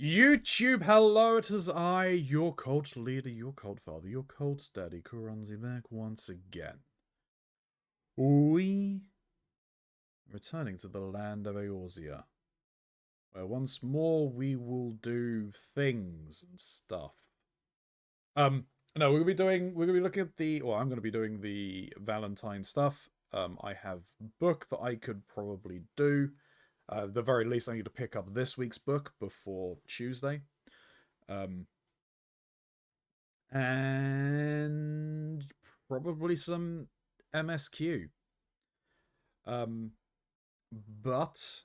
YouTube, hello, it is I, your cult leader, your cult father, your cult daddy, Keronzi, back once again. We returning to the land of Eorzea, where once more we will do things and stuff. No, we're gonna be looking at I'm gonna be doing the Valentine stuff. I have a book that I could probably do. At the very least, I need to pick up this week's book before Tuesday. And probably some MSQ. But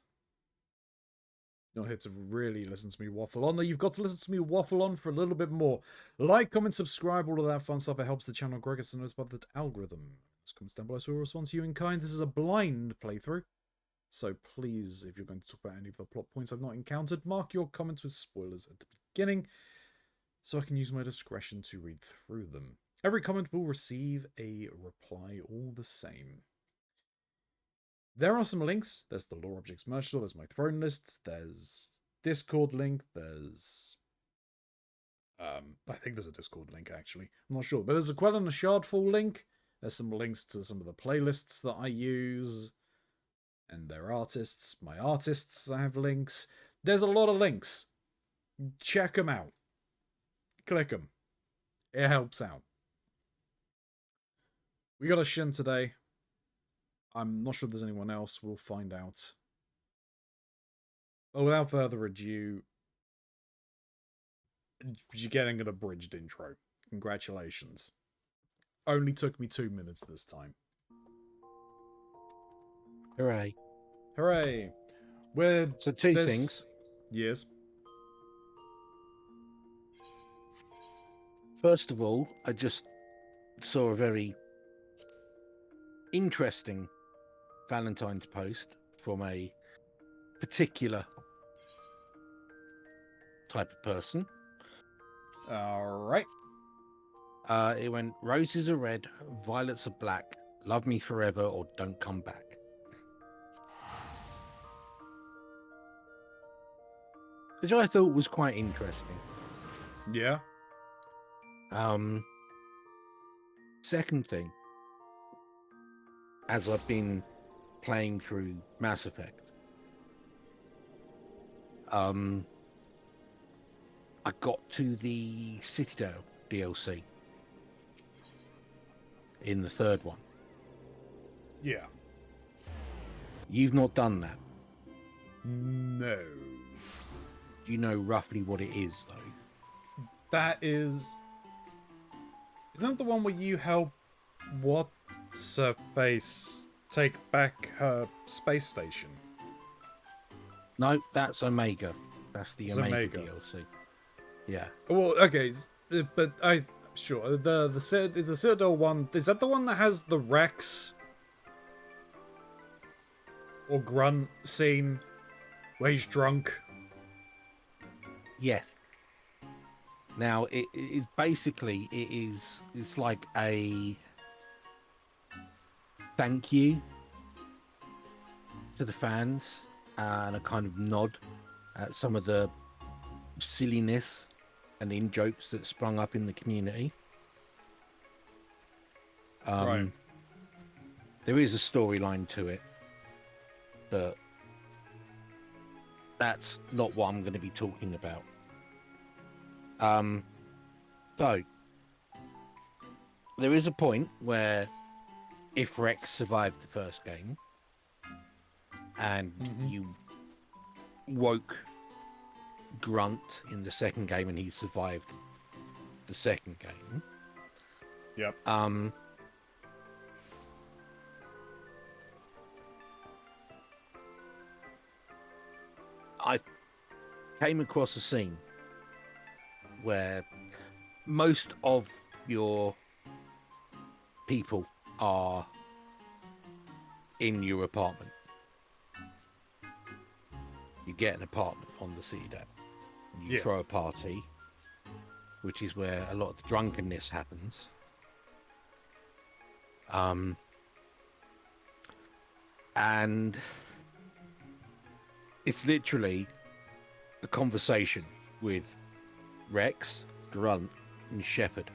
you're not here to really listen to me waffle on. No, you've got to listen to me waffle on for a little bit more. Like, comment, subscribe, all of that fun stuff. It helps the channel grow. Gets noticed by the algorithm. Just comments down below, so we'll respond to you in kind. This is a blind playthrough. So please, if you're going to talk about any of the plot points I've not encountered, mark your comments with spoilers at the beginning, so I can use my discretion to read through them. Every comment will receive a reply all the same. There are some links. There's the Lore Objects merch store, there's my throne list, there's Discord link, there's... I think there's a Discord link, actually. I'm not sure. But there's a Quell and a Shardfall link. There's some links to some of the playlists that I use. And their artists. My artists, I have links. There's a lot of links. Check them out. Click them. It helps out. We got a Shin today. I'm not sure if there's anyone else. We'll find out. But without further ado, you're getting an abridged intro. Congratulations. Only took me 2 minutes this time. Hooray. Hooray. So two things. Yes. First of all, I just saw a very interesting Valentine's post from a particular type of person. Alright. It went, roses are red, violets are black, love me forever or don't come back. Which I thought was quite interesting. Yeah. Second thing, as I've been playing through Mass Effect, I got to the Citadel DLC in the third one. Yeah. You've not done that. No. Do you know roughly what it is, though? That is... Isn't that the one where you help What's-her-face take back her space station? No, that's Omega. That's the It's Omega Omega. DLC. Yeah. Well, okay, but sure, the Citadel one, is that the one that has the Rex or Grunt scene where he's drunk? Yes. Now, it's basically, it's like a thank you to the fans and a kind of nod at some of the silliness and in-jokes that sprung up in the community. Right. There is a storyline to it, but that's not what I'm going to be talking about. So there is a point where if Rex survived the first game and you woke Grunt in the second game and he survived the second game. Yep. I came across a scene where most of your people are in your apartment. You get an apartment on the Citadel. You throw a party, which is where a lot of the drunkenness happens. And it's literally a conversation with Rex, Grunt, and Shepherd,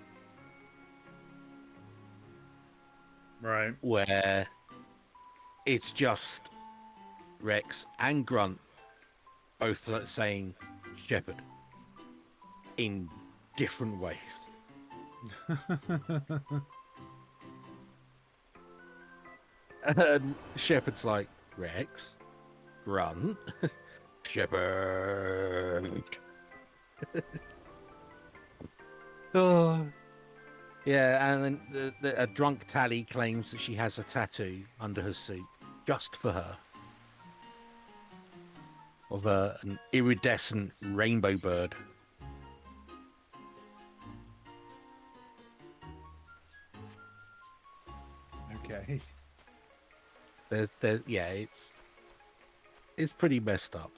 Right. where it's just Rex and Grunt both saying Shepherd in different ways. And Shepherd's like, Rex, Grunt, Shepherd. Oh. Yeah, and then a drunk Tally claims that she has a tattoo under her suit just for her of an iridescent rainbow bird. Okay. Yeah, it's pretty messed up.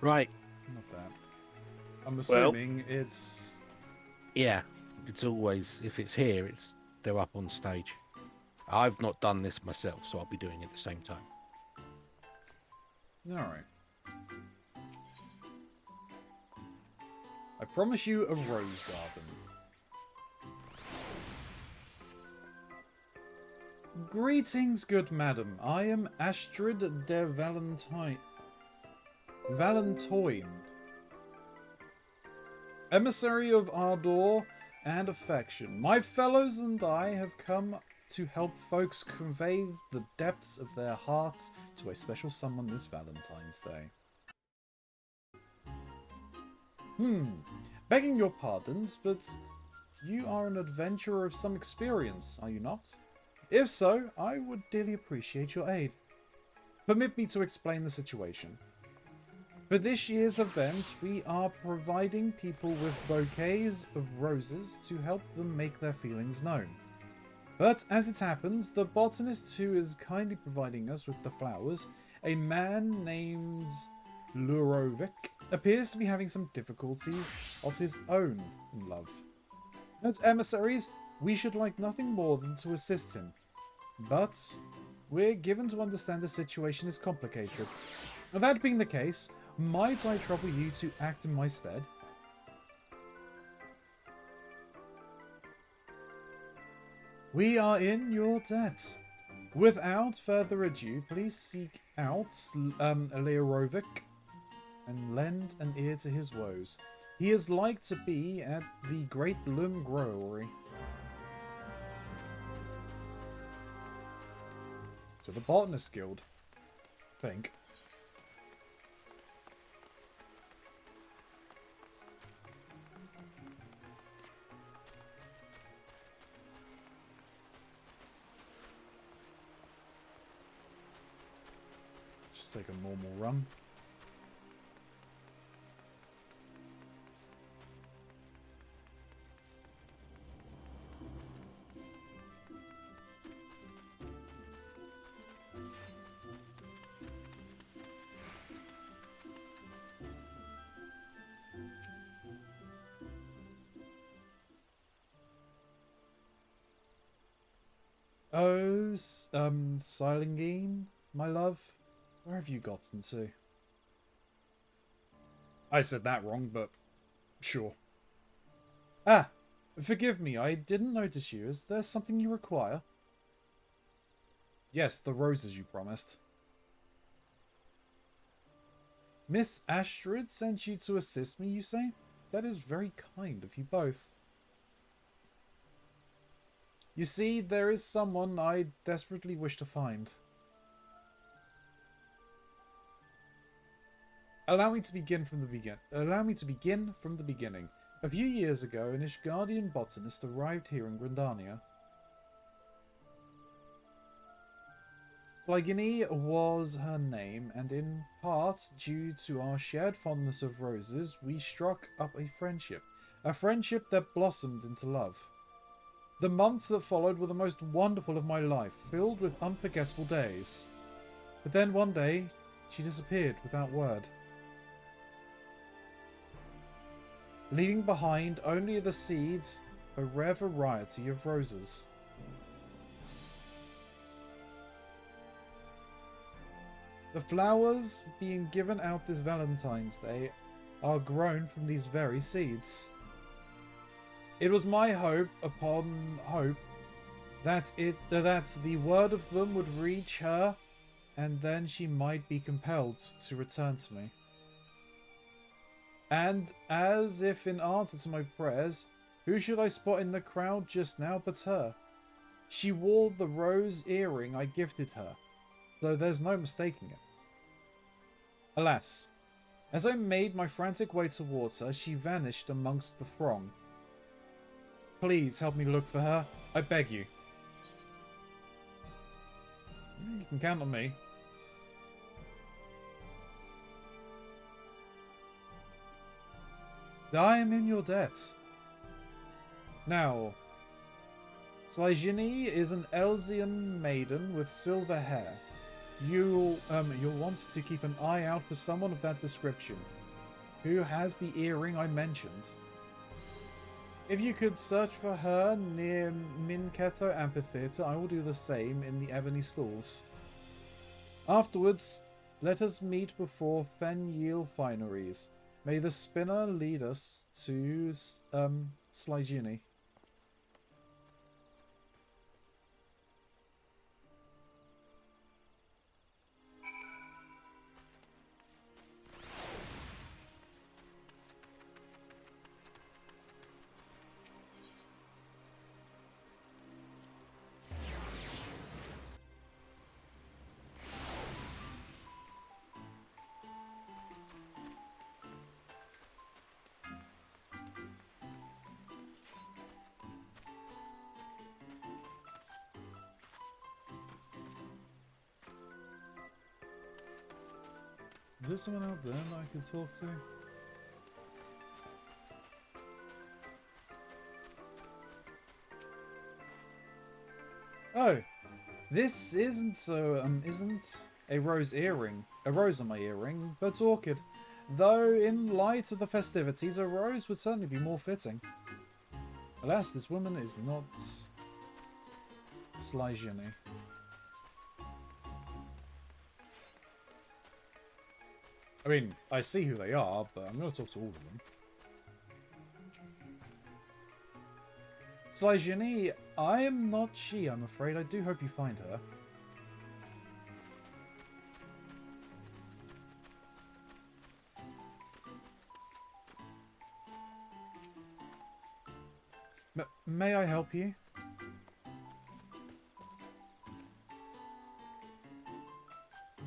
Right. Not that. I'm assuming it's... Yeah, it's always, if it's here, they're up on stage. I've not done this myself, so I'll be doing it at the same time. Alright. I promise you a rose garden. Greetings, good madam. I am Astrid de Valentoine, emissary of ardor and affection. My fellows and I have come to help folks convey the depths of their hearts to a special someone this Valentine's Day. Begging your pardons, but you are an adventurer of some experience, are you not? If so, I would dearly appreciate your aid. Permit me to explain the situation. For this year's event, we are providing people with bouquets of roses to help them make their feelings known. But as it happens, the botanist who is kindly providing us with the flowers, a man named Lurovic, appears to be having some difficulties of his own in love. As emissaries, we should like nothing more than to assist him. But we're given to understand the situation is complicated. Now, that being the case, might I trouble you to act in my stead? We are in your debt. Without further ado, please seek out Leorovic and lend an ear to his woes. He is like to be at the Great Bloom Growery. To the Botanist Guild, I think. Just take a normal run. Oh, Silingine, my love, where have you gotten to? I said that wrong, but sure. Ah, forgive me, I didn't notice you. Is there something you require? Yes, the roses you promised. Miss Astrid sent you to assist me, you say? That is very kind of you both. You see, there is someone I desperately wish to find. Allow me to begin from the beginning. A few years ago, an Ishgardian botanist arrived here in Grandania. Sligini was her name, and in part due to our shared fondness of roses, we struck up a friendship that blossomed into love. The months that followed were the most wonderful of my life, filled with unforgettable days. But then one day, she disappeared without word, leaving behind only the seeds of a rare variety of roses. The flowers being given out this Valentine's Day are grown from these very seeds. It was my hope upon hope that the word of them would reach her, and then she might be compelled to return to me. And as if in answer to my prayers, who should I spot in the crowd just now but her? She wore the rose earring I gifted her, so there's no mistaking it. Alas, as I made my frantic way towards her, she vanished amongst the throng. Please help me look for her, I beg you. You can count on me. I am in your debt. Now, Slyjini is an Elsian maiden with silver hair. You'll want to keep an eye out for someone of that description, who has the earring I mentioned. If you could search for her near Minketo Amphitheatre, I will do the same in the Ebony Stalls. Afterwards, let us meet before Fenyiel Fineries. May the spinner lead us to Slyjini. Is there someone out there that I could talk to? Oh, this isn't a rose earring, a rose on my earring, but orchid. Though in light of the festivities, a rose would certainly be more fitting. Alas, this woman is not Slyjini. I mean, I see who they are, but I'm going to talk to all of them. Slyjini, I am not she, I'm afraid. I do hope you find her. May I help you?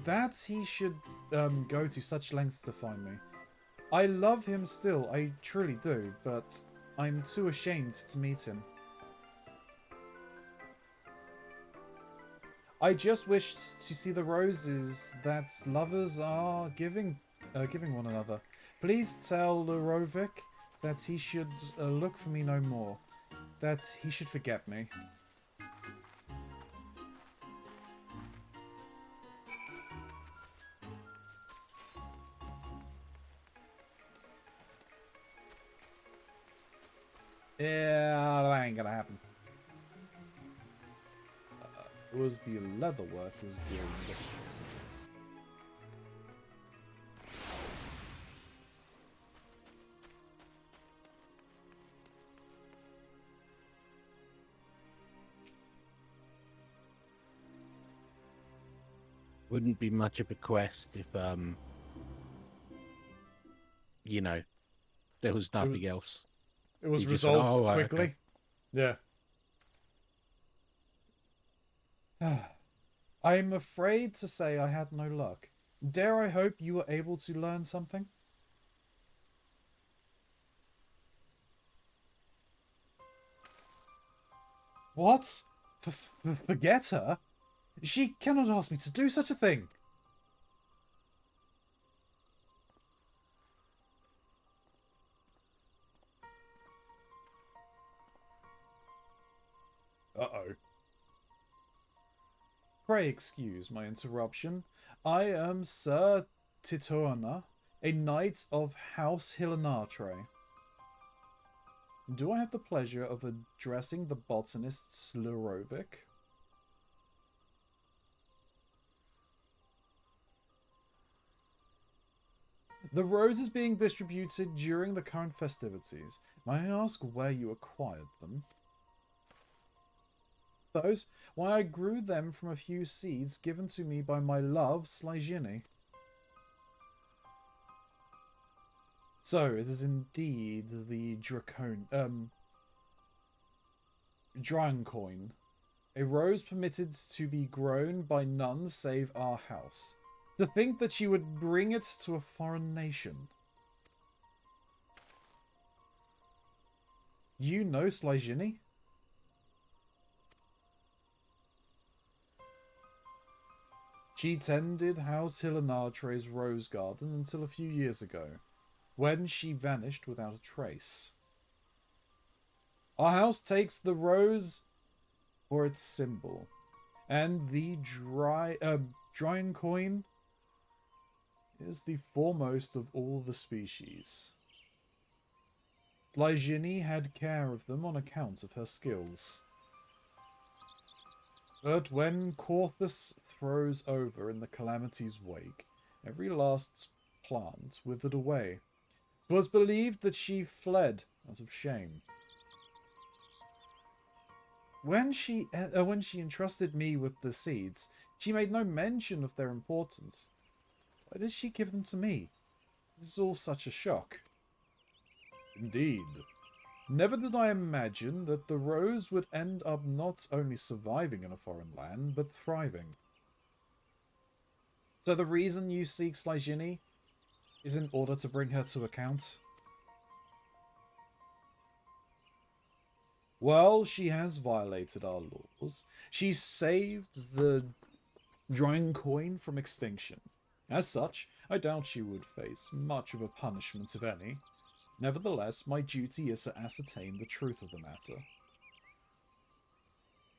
That he should go to such lengths to find me. I love him still, I truly do, but I'm too ashamed to meet him. I just wish to see the roses that lovers are giving one another. Please tell Lurovic that he should look for me no more. That he should forget me. Yeah, that ain't gonna happen. It was the Leatherworkers Guild. Wouldn't be much of a quest if, you know, there was nothing else. It was resolved quickly. Okay. Yeah. I'm afraid to say I had no luck. Dare I hope you were able to learn something? What? Forget her? She cannot ask me to do such a thing. Uh-oh. Pray excuse my interruption. I am Sir Titorna, a knight of House Hillenatre. Do I have the pleasure of addressing the botanist Slurovic? The roses being distributed during the current festivities. May I ask where you acquired them? Those? Why, I grew them from a few seeds given to me by my love, Slyjini. So, it is indeed the Draencoin. A rose permitted to be grown by none save our house. To think that she would bring it to a foreign nation. You know Slyjini? She tended House Hilanatre's rose garden until a few years ago, when she vanished without a trace. Our house takes the rose for its symbol, and the Draencoin is the foremost of all the species. Slyjini had care of them on account of her skills. But when Corthus throws over in the calamity's wake, every last plant withered away. 'Twas believed that she fled out of shame. When she entrusted me with the seeds, she made no mention of their importance. Why did she give them to me? This is all such a shock. Indeed. Never did I imagine that the rose would end up not only surviving in a foreign land, but thriving. So the reason you seek Slyjini is in order to bring her to account? Well, she has violated our laws. She saved the Draencoin from extinction. As such, I doubt she would face much of a punishment, if any. Nevertheless, my duty is to ascertain the truth of the matter.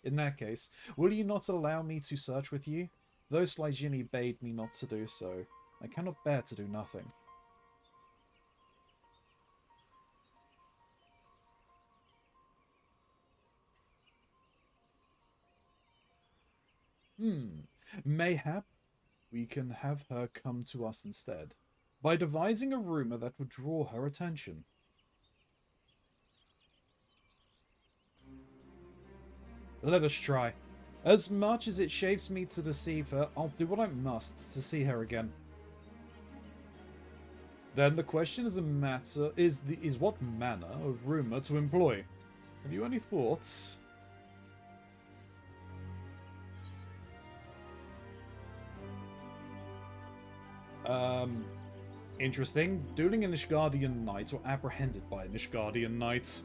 In that case, will you not allow me to search with you? Though Slyjini bade me not to do so, I cannot bear to do nothing. Mayhap we can have her come to us instead, by devising a rumor that would draw her attention. Let us try. As much as it chafes me to deceive her, I'll do what I must to see her again. Then the question is what manner of rumor to employ. Have you any thoughts? Interesting. Dueling a Nishgardian knight or apprehended by a Nishgardian knight.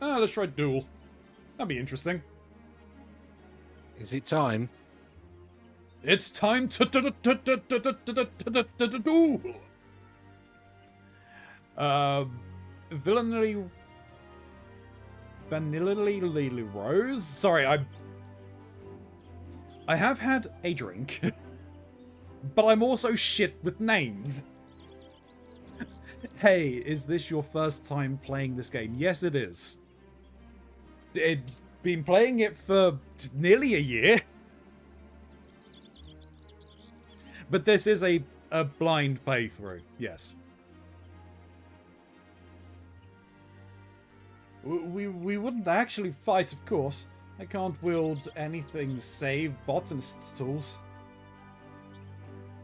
Let's try duel. That'd be interesting. Is it time? It's time to duel. Vanilla Rose? Sorry, I have had a drink, but I'm also shit with names. Hey, is this your first time playing this game? Yes, it is. I've been playing it for nearly a year. But this is a blind playthrough, yes. We wouldn't actually fight, of course. I can't wield anything save botanist's tools.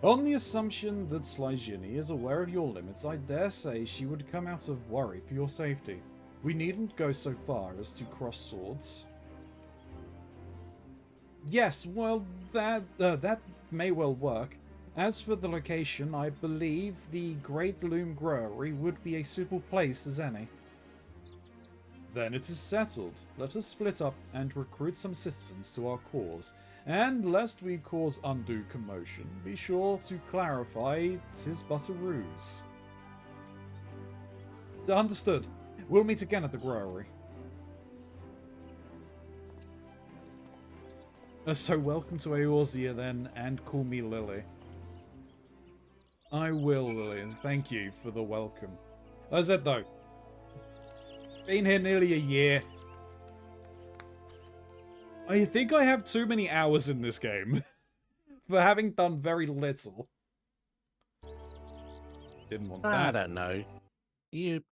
On the assumption that Slyjini is aware of your limits, I dare say she would come out of worry for your safety. We needn't go so far as to cross swords. Yes, well, that may well work. As for the location, I believe the Great Loom Brewery would be a suitable place as any. Then it is settled. Let us split up and recruit some citizens to our cause. And lest we cause undue commotion, be sure to clarify 'tis but a ruse. Understood. We'll meet again at the brewery. So welcome to Eorzea then, and call me Lily. I will, Lily, and thank you for the welcome. As I said though, Been here nearly a year. I think I have too many hours in this game for having done very little. Didn't want that. I don't know. You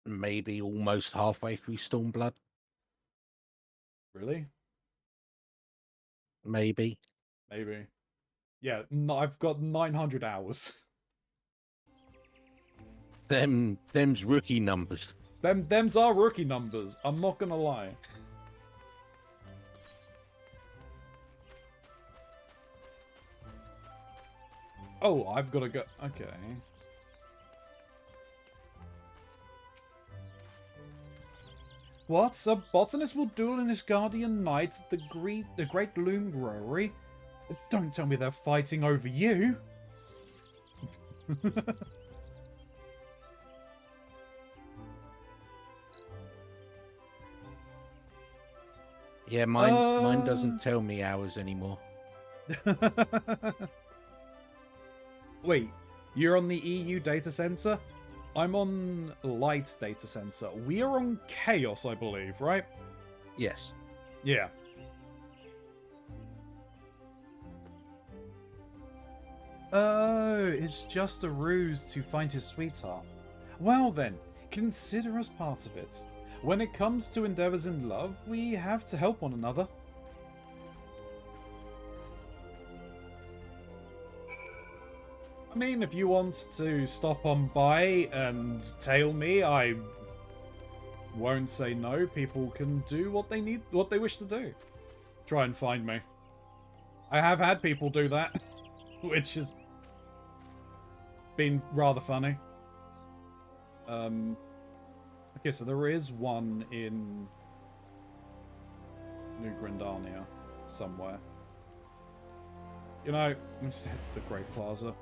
maybe almost halfway through Stormblood. Really? Maybe. Maybe. Yeah, I've got 900 hours. Them's rookie numbers. Them's our rookie numbers. I'm not gonna lie. Oh, I've got to go. Okay. What? A botanist will duel in his guardian knight at the Great Loom Growery? Don't tell me they're fighting over you. Yeah, mine doesn't tell me hours anymore. Wait, you're on the EU data center? I'm on Light data center. We are on Chaos, I believe, right? Yes. Yeah. Oh, it's just a ruse to find his sweetheart. Well then, consider us part of it. When it comes to endeavors in love, we have to help one another. I mean, if you want to stop on by and tail me, I won't say no. People can do what they wish to do. Try and find me. I have had people do that, which has been rather funny. Okay, so there is one in New Grandania somewhere. You know, let me just head to the Great Plaza.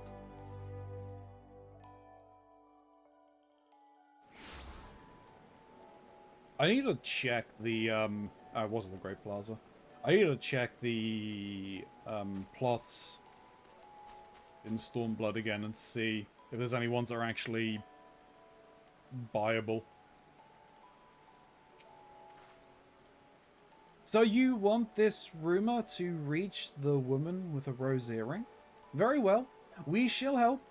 I need to check the, it wasn't the Great Plaza. I need to check the, plots in Stormblood again and see if there's any ones that are actually buyable. So you want this rumor to reach the woman with a rose earring? Very well, we shall help.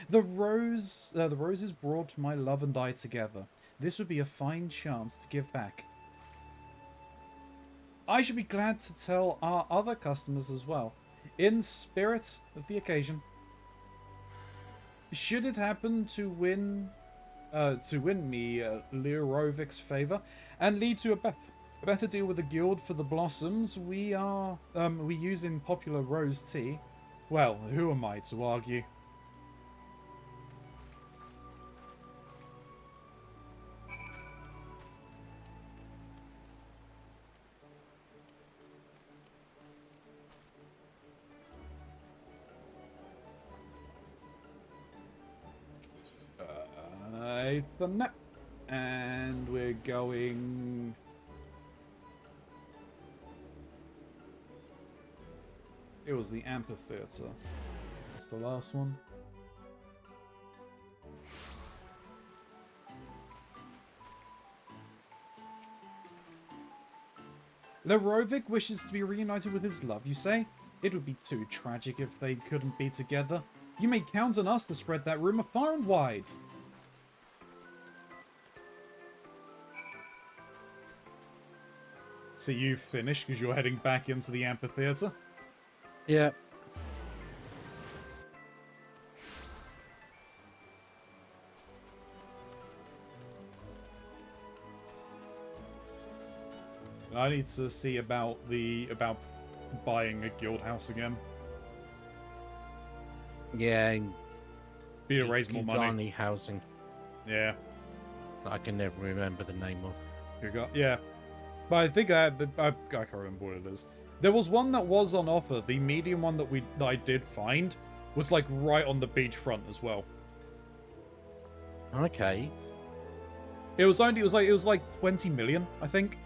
The roses brought my love and I together. This would be a fine chance to give back. I should be glad to tell our other customers as well, in spirit of the occasion. Should it happen to win me Lirovik's favor and lead to a better deal with the guild for the blossoms we use in popular rose tea, well, who am I to argue? Ethernet. And we're going... It was the amphitheater. That's the last one. Lerovic wishes to be reunited with his love, you say? It would be too tragic if they couldn't be together. You may count on us to spread that rumor far and wide. So you've finished because you're heading back into the amphitheater? Yeah. I need to see about buying a guild house again. Yeah. Be to raise more money. Housing. Yeah. I can never remember the name of. Yeah. But I think I can't remember what it is. There was one that was on offer. The medium one that I did find was like right on the beachfront as well. Okay. It was like 20 million, I think.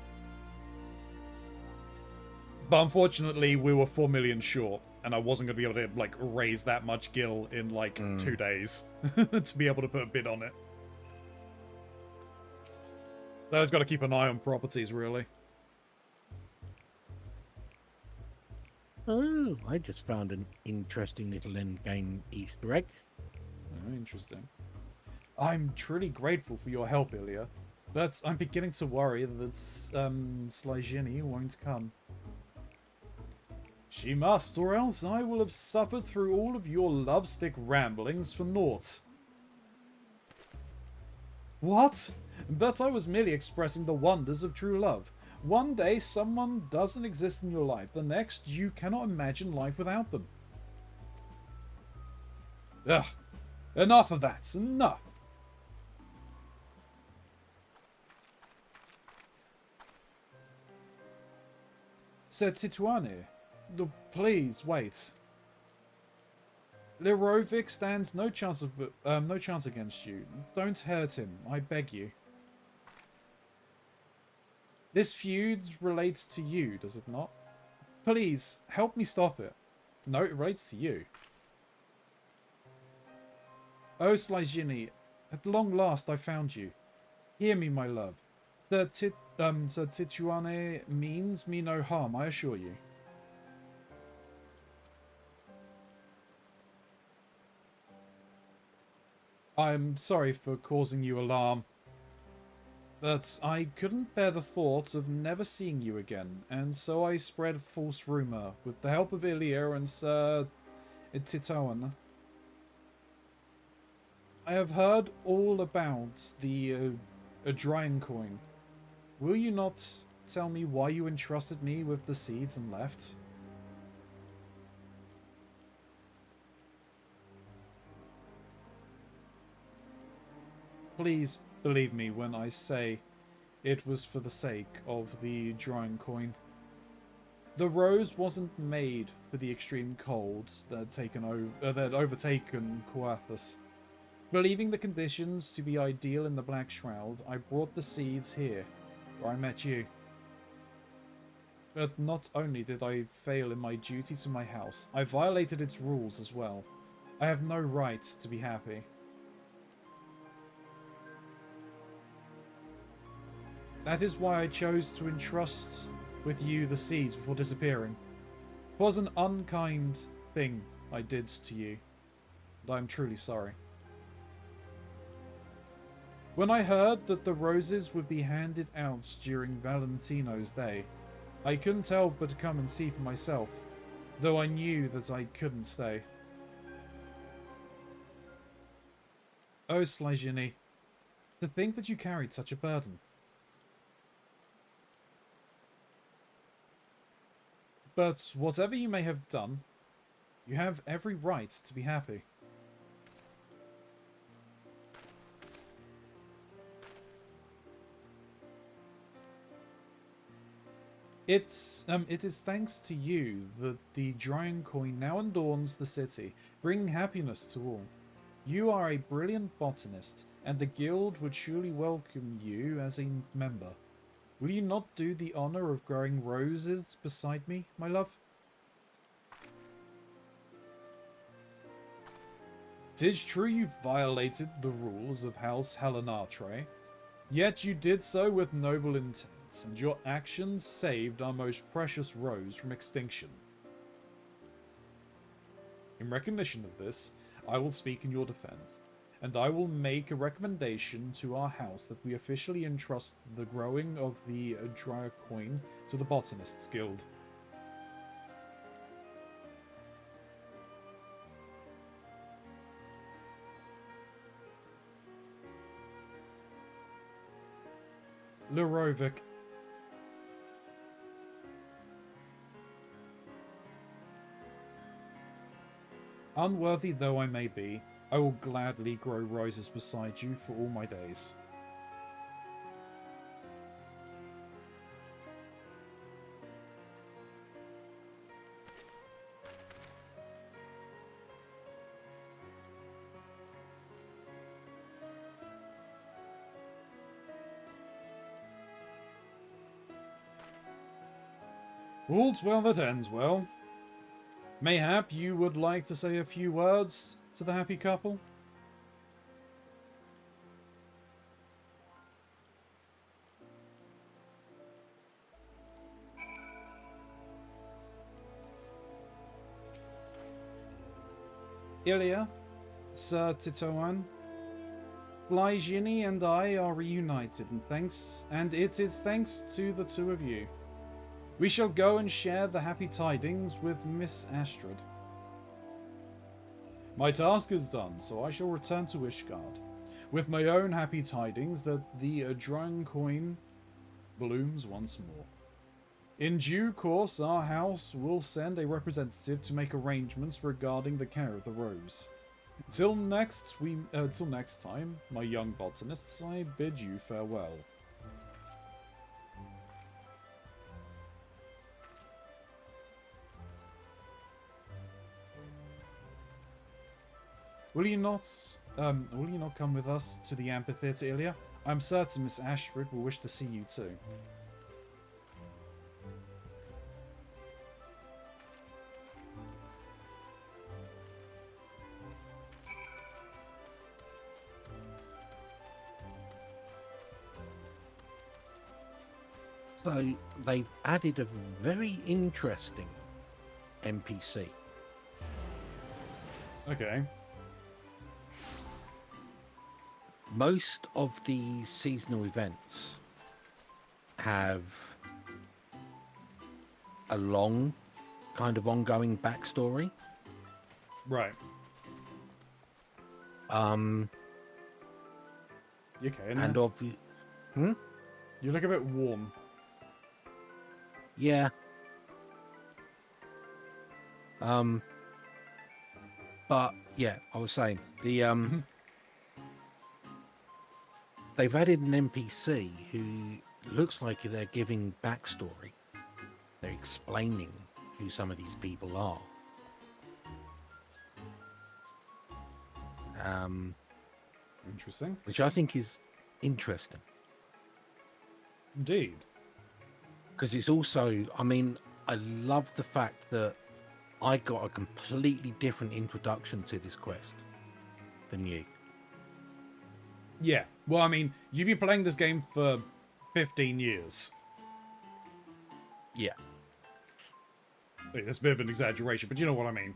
But unfortunately, we were 4 million short, and I wasn't going to be able to like raise that much gil in like 2 days to be able to put a bid on it. Those got to keep an eye on properties, really. Oh, I just found an interesting little endgame Easter egg. Oh, interesting. I'm truly grateful for your help, Ilya, but I'm beginning to worry that Slyzhini won't come. She must, or else I will have suffered through all of your lovestick ramblings for naught. What? But I was merely expressing the wonders of true love. One day someone doesn't exist in your life, the next you cannot imagine life without them. Ugh. Enough of that. Enough. Said Tituane. Please, wait. Lirovic stands no chance against you. Don't hurt him, I beg you. This feud relates to you, does it not? Please, help me stop it. No, it relates to you. Oh, Slyzhini, at long last I found you. Hear me, my love. Sir Tituane means me no harm, I assure you. I'm sorry for causing you alarm, but I couldn't bear the thought of never seeing you again, and so I spread false rumour with the help of Ilya and Sir Tituane. I have heard all about the Adrian coin. Will you not tell me why you entrusted me with the seeds and left? Please believe me when I say it was for the sake of the drawing coin. The rose wasn't made for the extreme cold that had overtaken Coathus. Believing the conditions to be ideal in the Black Shroud, I brought the seeds here, where I met you. But not only did I fail in my duty to my house, I violated its rules as well. I have no right to be happy. That is why I chose to entrust with you the seeds before disappearing. It was an unkind thing I did to you, and I am truly sorry. When I heard that the roses would be handed out during Valentino's Day, I couldn't help but come and see for myself, though I knew that I couldn't stay. Oh, Slyzhini, to think that you carried such a burden. But whatever you may have done, you have every right to be happy. It is thanks to you that the Drying Coin now adorns the city, bringing happiness to all. You are a brilliant botanist, and the guild would surely welcome you as a member. Will you not do the honor of growing roses beside me, my love? It is true you violated the rules of House Helenatre, yet you did so with noble intent, and your actions saved our most precious rose from extinction. In recognition of this, I will speak in your defense, and I will make a recommendation to our house that we officially entrust the growing of the Adria coin to the Botanists Guild. Lirovic. Unworthy though I may be, I will gladly grow roses beside you for all my days. All's well that ends well. Mayhap you would like to say a few words to the happy couple? Ilya, Sir Titoan, Flyjini and I are reunited, and it is thanks to the two of you. We shall go and share the happy tidings with Miss Astrid. My task is done, so I shall return to Ishgard, with my own happy tidings that the Adran coin blooms once more. In due course, our house will send a representative to make arrangements regarding the care of the rose. Till next time, my young botanists, I bid you farewell. Will you not come with us to the amphitheatre, Ilya? I'm certain Miss Astrid will wish to see you too. So they've added a very interesting NPC. Okay. Most of the seasonal events have a long kind of ongoing backstory. Right. You okay? And obviously, you look a bit warm. Yeah. But yeah, I was saying the they've added an NPC who looks like they're giving backstory. They're explaining who some of these people are. Interesting. Which I think is interesting. Indeed. Because it's also, I mean, I love the fact that I got a completely different introduction to this quest than you. Yeah. Well, I mean, you've been playing this game for 15 years. Yeah. That's a bit of an exaggeration, but you know what I mean.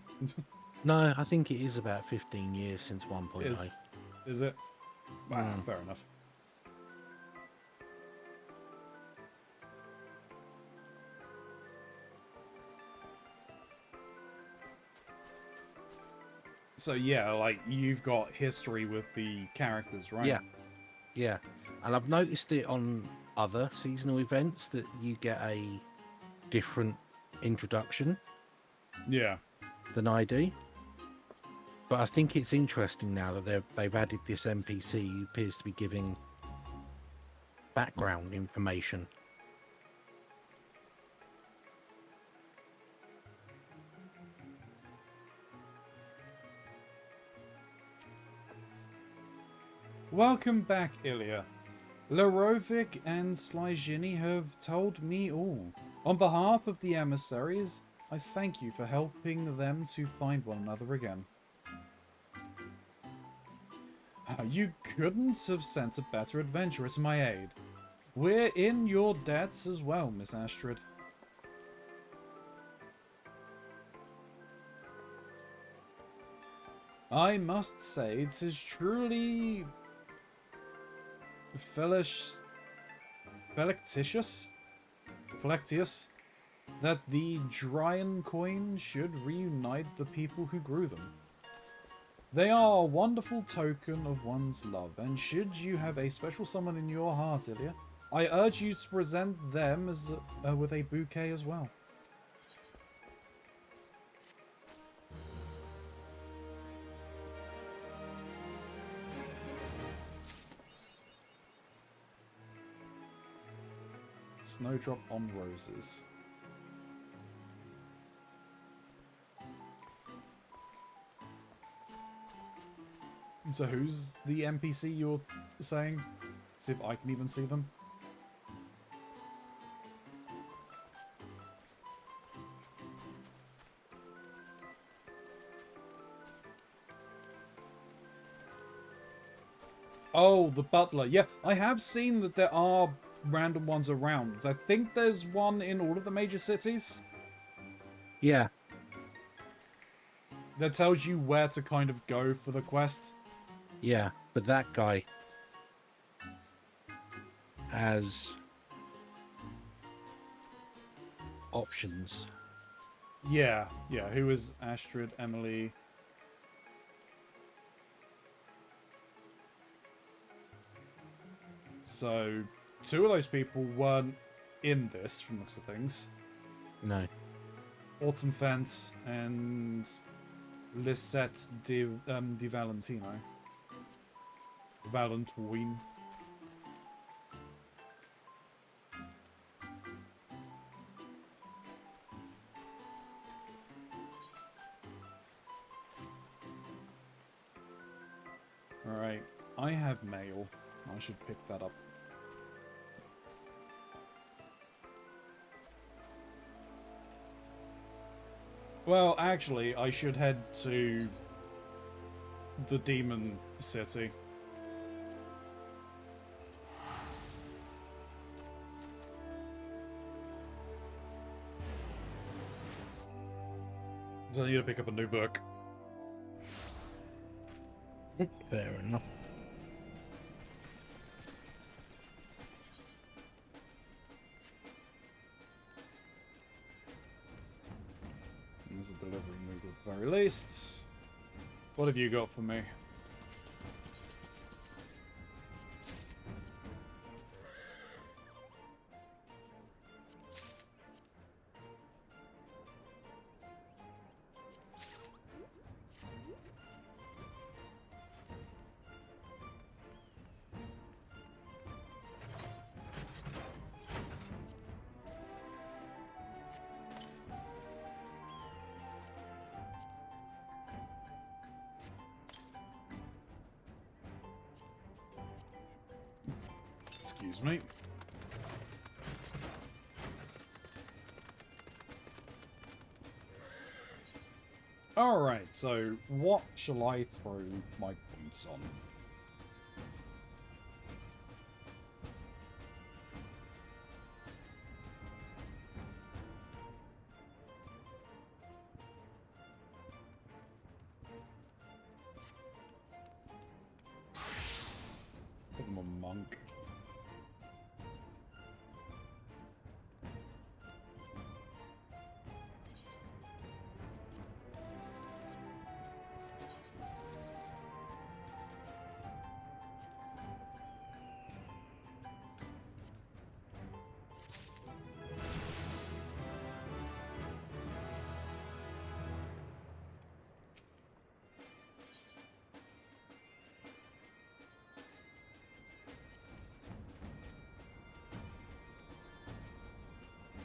No, I think it is about 15 years since 1.8. Is it? Wow, fair enough. So yeah, like, you've got history with the characters, right? Yeah. Yeah. And I've noticed it on other seasonal events that you get a different introduction. Yeah. Than I do. But I think it's interesting now that they've added this NPC who appears to be giving background information. Welcome back, Ilya. Larovic and Slyjini have told me all. On behalf of the emissaries, I thank you for helping them to find one another again. You couldn't have sent a better adventurer to my aid. We're in your debts as well, Miss Astrid. I must say, it is truly felictitious that the Dryan coin should reunite the people who grew them. They are a wonderful token of one's love, and should you have a special someone in your heart, Ilya, I urge you to present them as with a bouquet as well. Snowdrop on roses. So who's the NPC you're saying? See if I can even see them. Oh, the butler. Yeah, I have seen that there are random ones around. I think there's one in all of the major cities. Yeah. that tells you where to kind of go for the quest. Yeah, but that guy has options. Yeah. Who is Astrid, Emily? So, two of those people weren't in this, from the looks of things. No. Autumn Fence and Lisette Di Valentino. Valentine. Alright, I have mail. I should pick that up. Well, actually, I should head to the Demon City. So I need to pick up a new book. Fair enough. There's a delivery move at the very least. What have you got for me? Excuse me. Alright, so what shall I throw my points on? Put them on monk.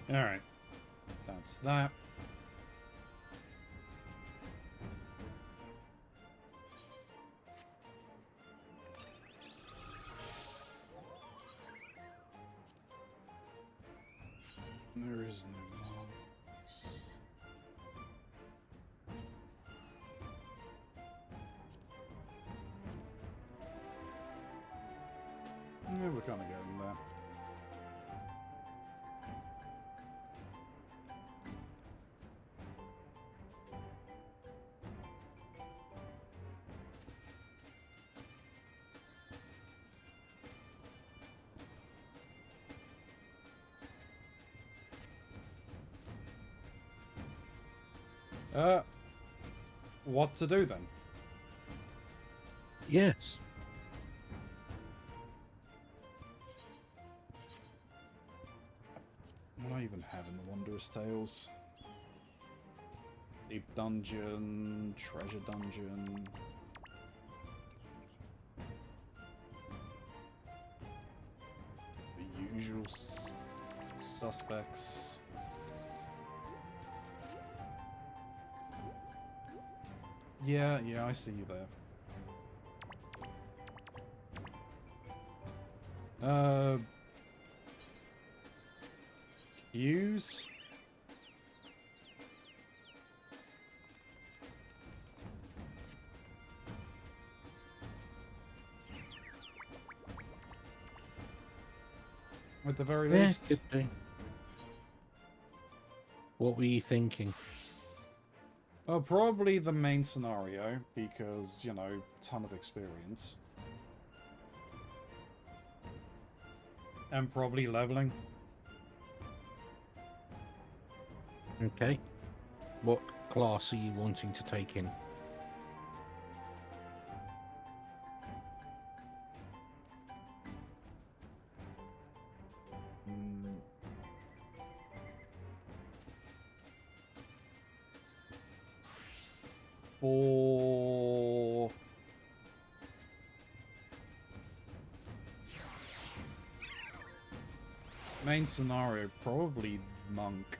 Alright. That's that. There is no marks. Yeah, we're kind of getting there. What to do then? Yes. What do I even have in the Wondrous Tales? Deep Dungeon, Treasure Dungeon. The usual suspects. Yeah, I see you there. Use? At the very least. Could do. What were you thinking? Probably the main scenario, because, you know, ton of experience. And probably leveling. Okay. What class are you wanting to take in? For main scenario, probably monk.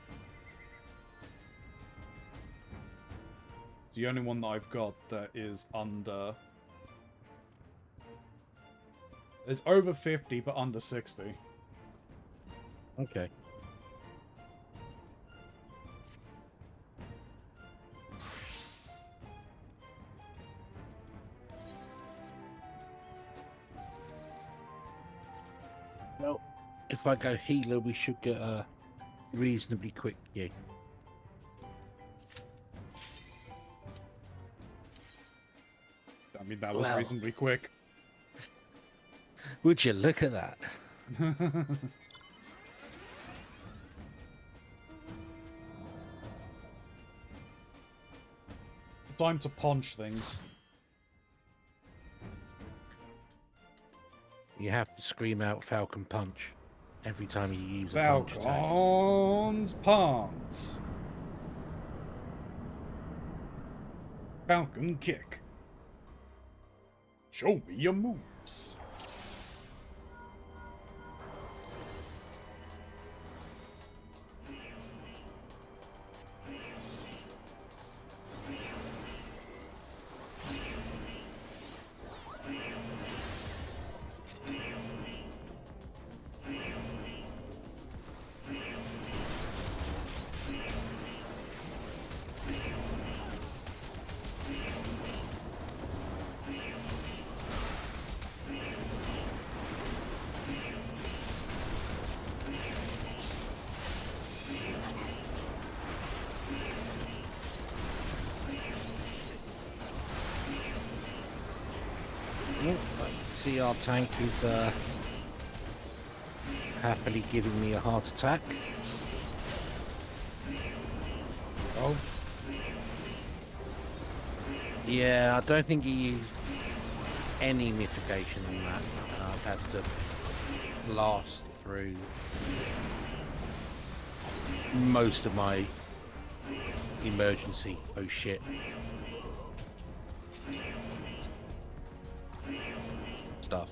It's the only one that I've got that is under. It's over 50, but under 60. Okay. Well, if I go healer, we should get a reasonably quick gig. I mean, that was reasonably quick. Would you look at that? Time to punch things. You have to scream out Falcon Punch every time you use a punch attack. Falcon's Punch. Falcon Kick. Show me your moves. See, our tank is happily giving me a heart attack. Oh. Yeah, I don't think he used any mitigation on that. I've had to blast through most of my emergency oh shit stuff.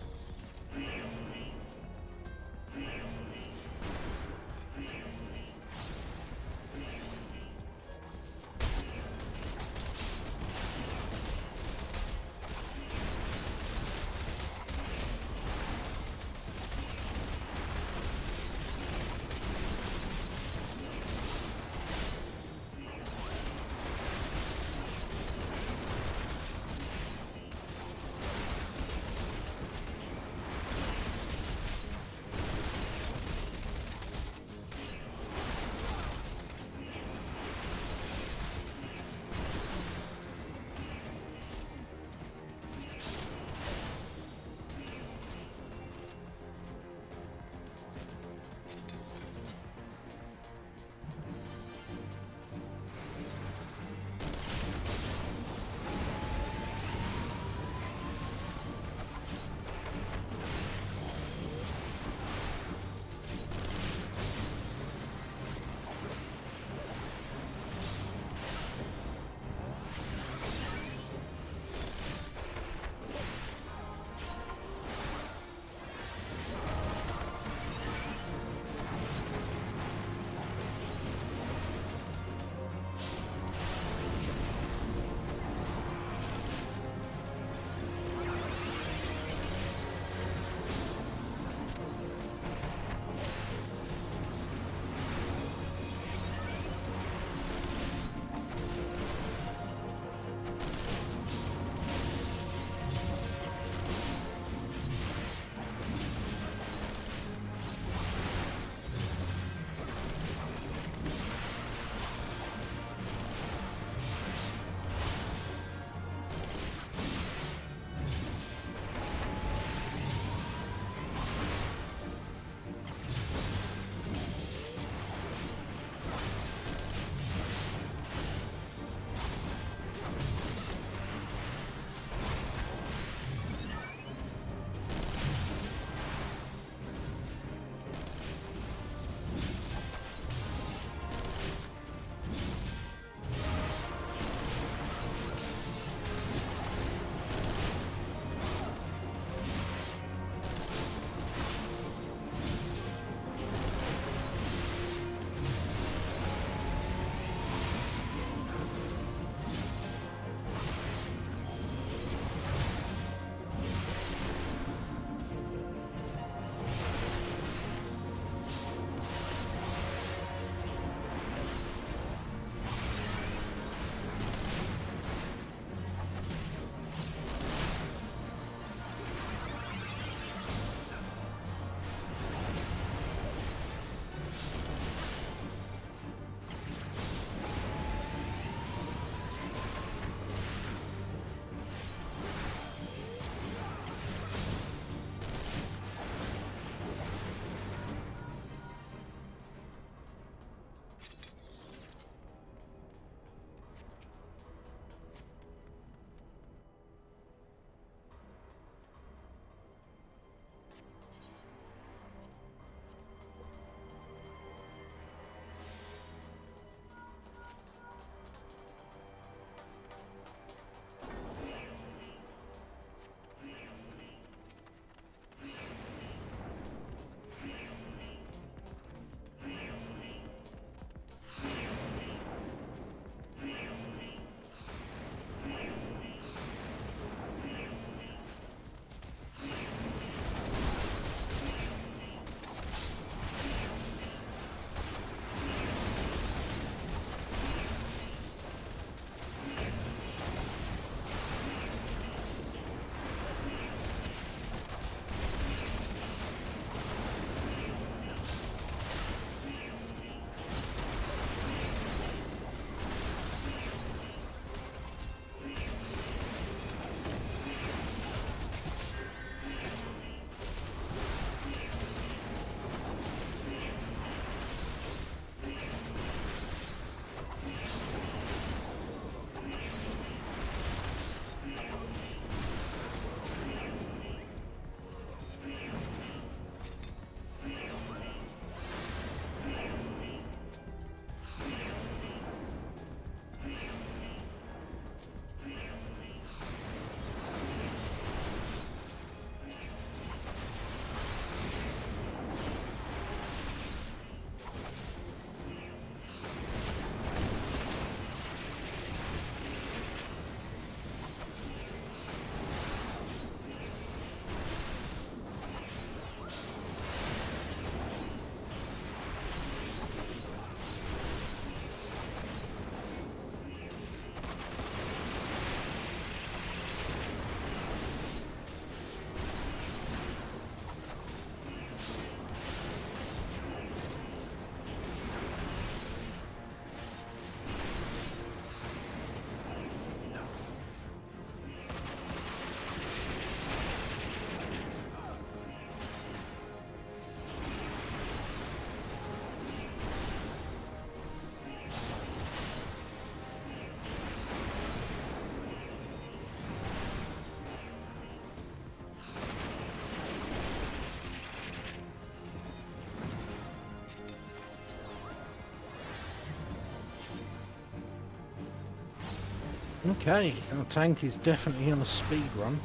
Okay, our tank is definitely on a speed run.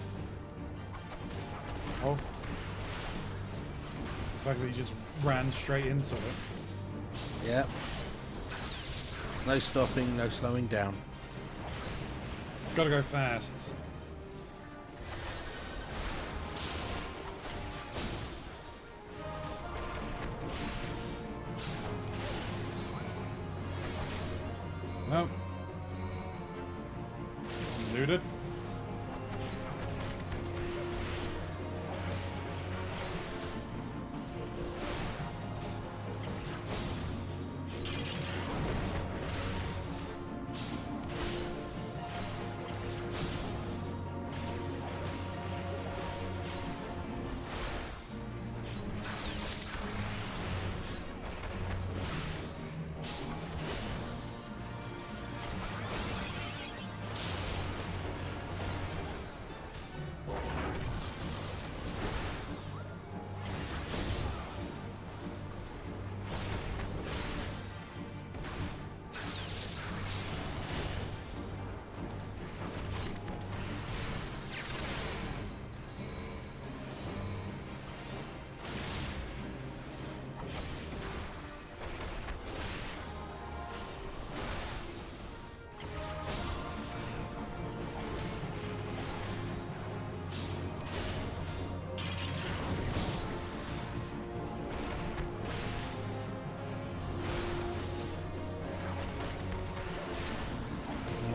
Oh. The fact that he just ran straight into it. Yep. No stopping, no slowing down. Gotta go fast. Nope. Looted.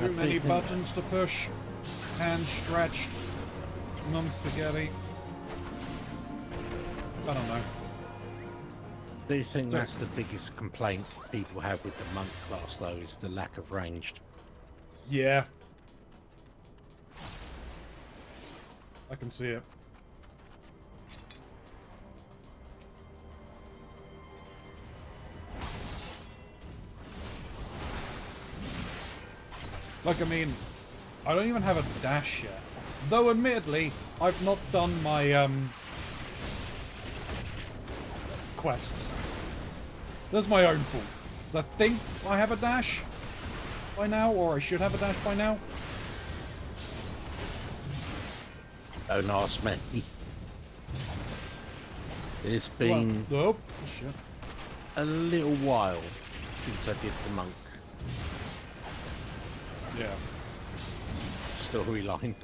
Too many buttons to push. Hands stretched. Non-spaghetti. I don't know. Do you think that's the biggest complaint people have with the monk class, though, is the lack of ranged? Yeah. I can see it. Like, I mean, I don't even have a dash yet. Though, admittedly, I've not done my, quests. That's my own fault. Because I think I have a dash by now, or I should have a dash by now. Don't ask me. It's been oh, shit. a little while since I did the monk Yeah. storyline.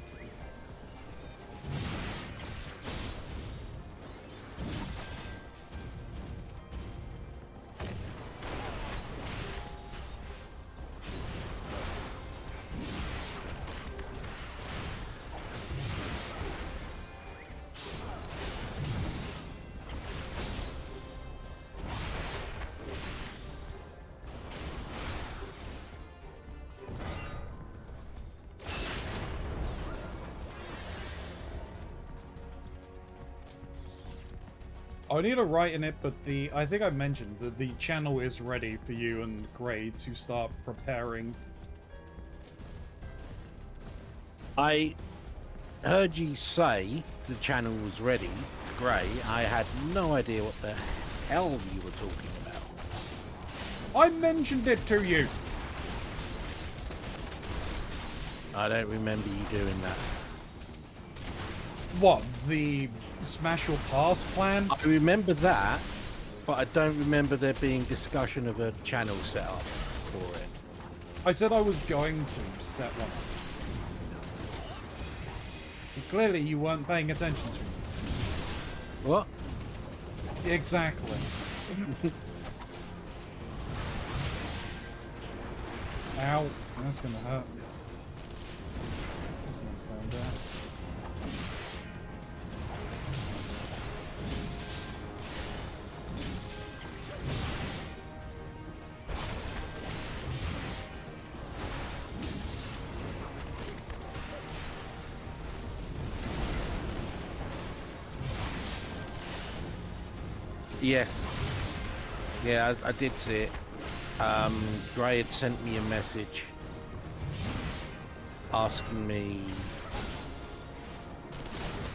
I need to write in it, but I think I mentioned that the channel is ready for you and Gray to start preparing. I heard you say the channel was ready, Gray. I had no idea what the hell you were talking about. I mentioned it to you! I don't remember you doing that. What, the smash or pass plan? I remember that, but I don't remember there being discussion of a channel setup for it. I said I was going to set one up. But clearly you weren't paying attention to me. What? Exactly. Ow. That's gonna hurt. Let's not stand there. Yes. Yeah, I did see it. Gray had sent me a message asking me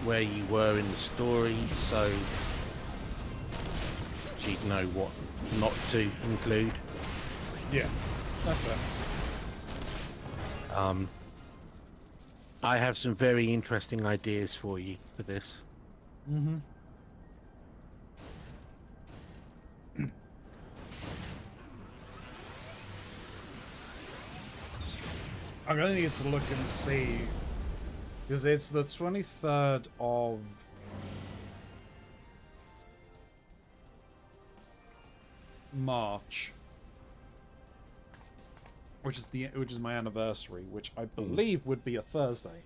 where you were in the story, so she'd know what not to include. Yeah, that's fair. I have some very interesting ideas for you for this. Mm-hmm. I'm gonna need to look and see, because it's the 23rd of March, which is my anniversary, which I believe would be a Thursday.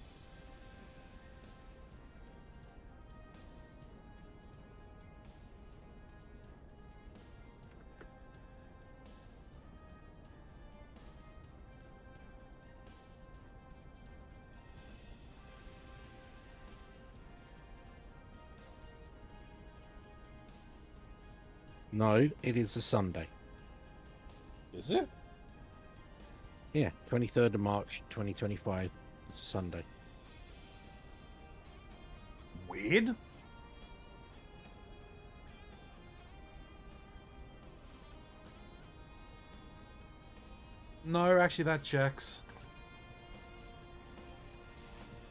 No, it is a Sunday. Is it? Yeah, 23rd of March, 2025. It's a Sunday. Weird. No, actually that checks.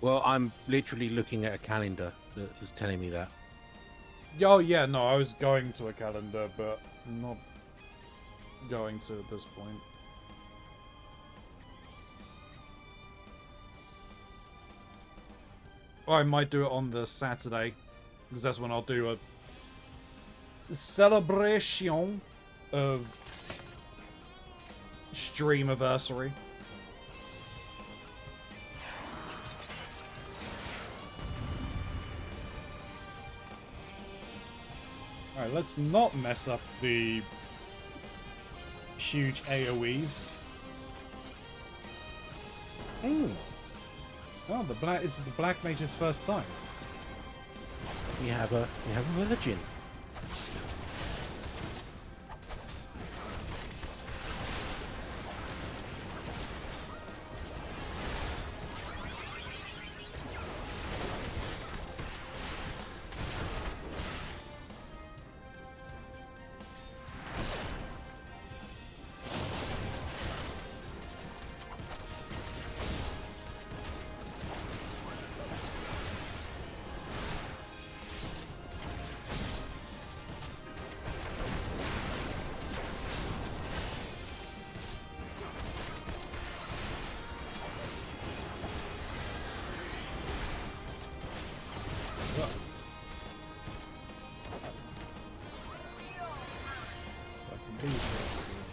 Well, I'm literally looking at a calendar that is telling me that. Oh yeah, no, I was going to a calendar, but not going to at this point. Or I might do it on the Saturday, because that's when I'll do a celebration of Streamiversary. Alright, let's not mess up the huge AoEs. Ooh. Oh, this is the Black Mage's first time. We have a virgin.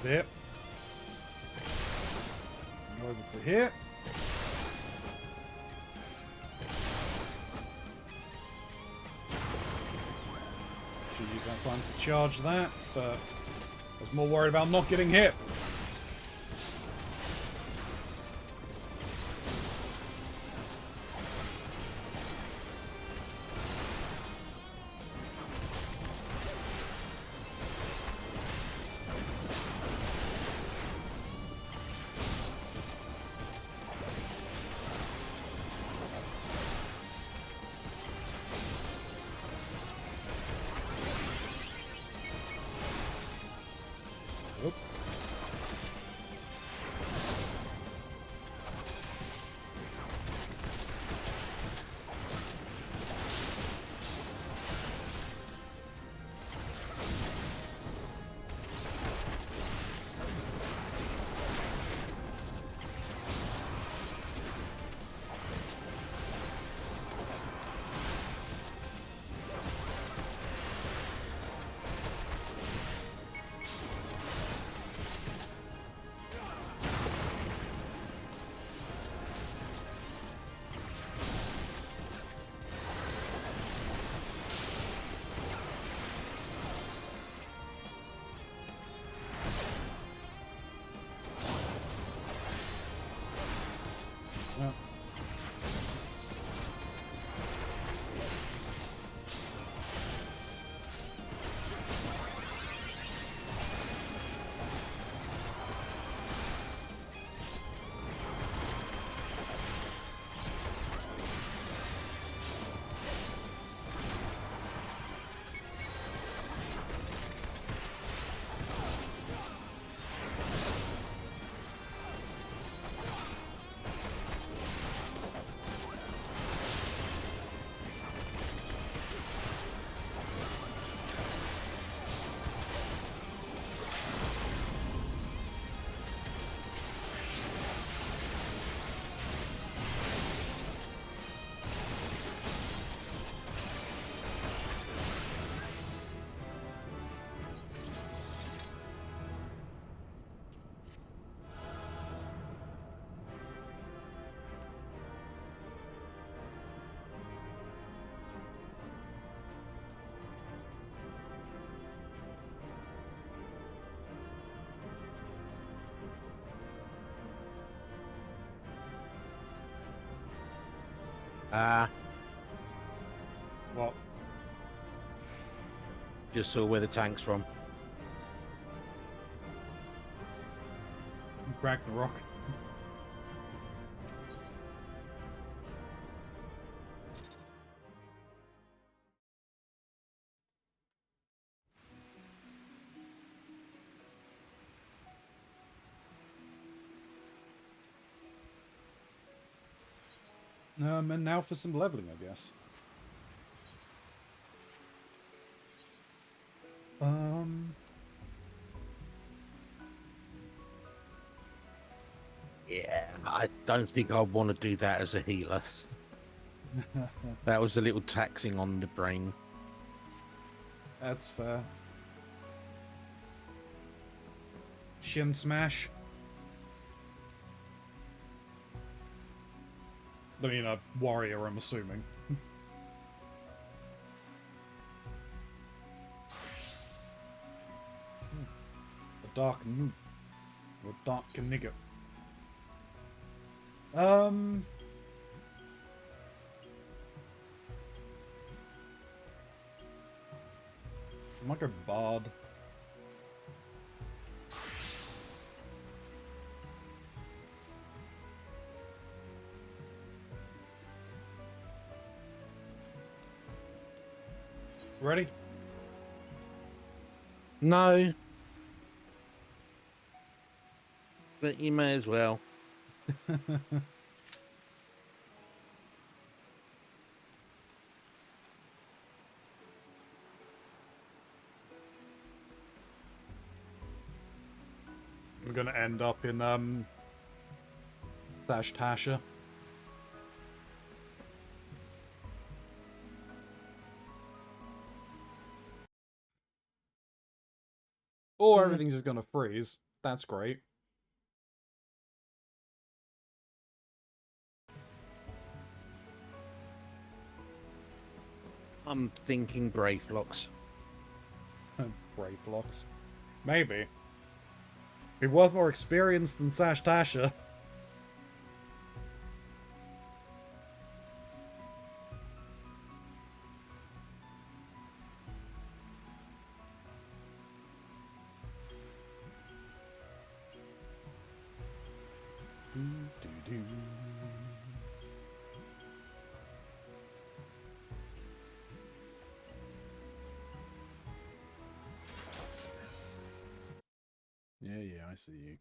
There. Over to here. Should use that time to charge that, but I was more worried about not getting hit. What? Just saw where the tank's from. Ragnarok. And now for some leveling, I guess. Yeah, I don't think I want to do that as a healer. That was a little taxing on the brain. That's fair. Shin smash. I mean, a warrior, I'm assuming. A dark noob. Or dark nigger. I'm like a bard. Ready? No. But you may as well. We're gonna end up in, Tasha. Or everything's just gonna freeze. That's great. I'm thinking brave blocks. Brave blocks. Maybe. Be worth more experience than Sash Tasha. Yeah, I see you.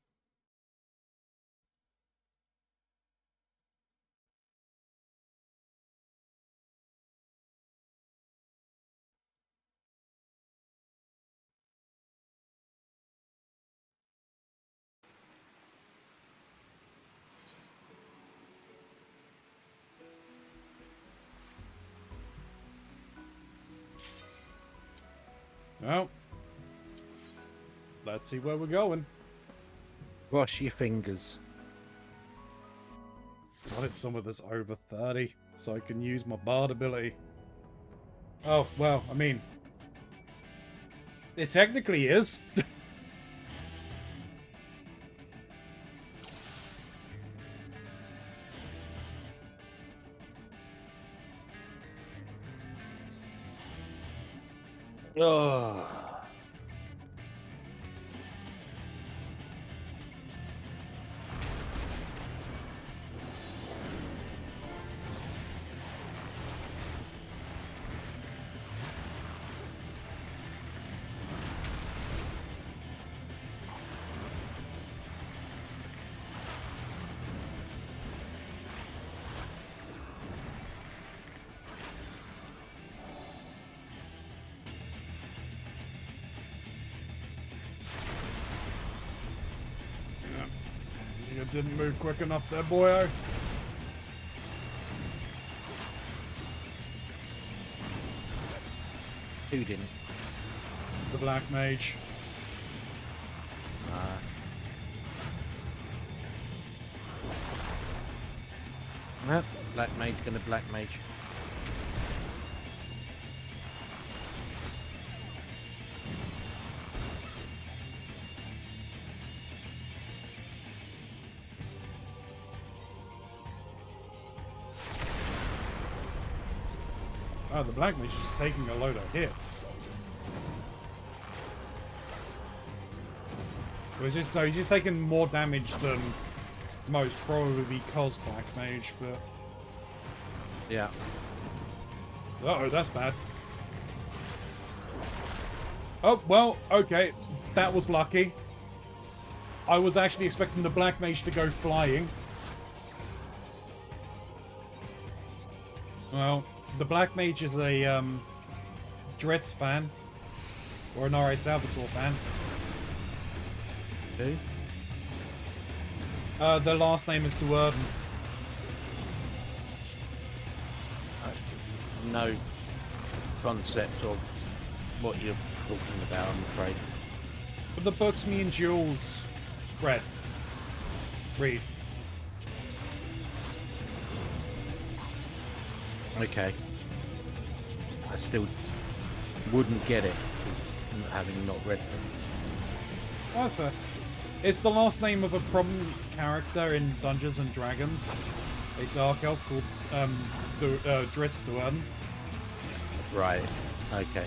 Well, let's see where we're going. Wash your fingers. Wanted someone that's over 30, so I can use my bard ability. Oh, well, I mean... It technically is. Oh. You didn't move quick enough there, boyo. Who didn't? The Black Mage. Well, Black Mage gonna Black Mage. Oh, the black mage is just taking a load of hits. So you're taking more damage than most, probably because black mage, but... Yeah. Uh-oh, that's bad. Oh, well, okay. That was lucky. I was actually expecting the black mage to go flying. Well, the black mage is a, Dretz fan. Or an R.A. Salvatore fan. Who? Their last name is Duerden. No concept of what you're talking about, I'm afraid. But the books me and Jules read. Okay. I still wouldn't get it, having not read them. Oh, that's fair. It's the last name of a prominent character in Dungeons and Dragons. A dark elf called, Dretz Duerden. Right. Okay.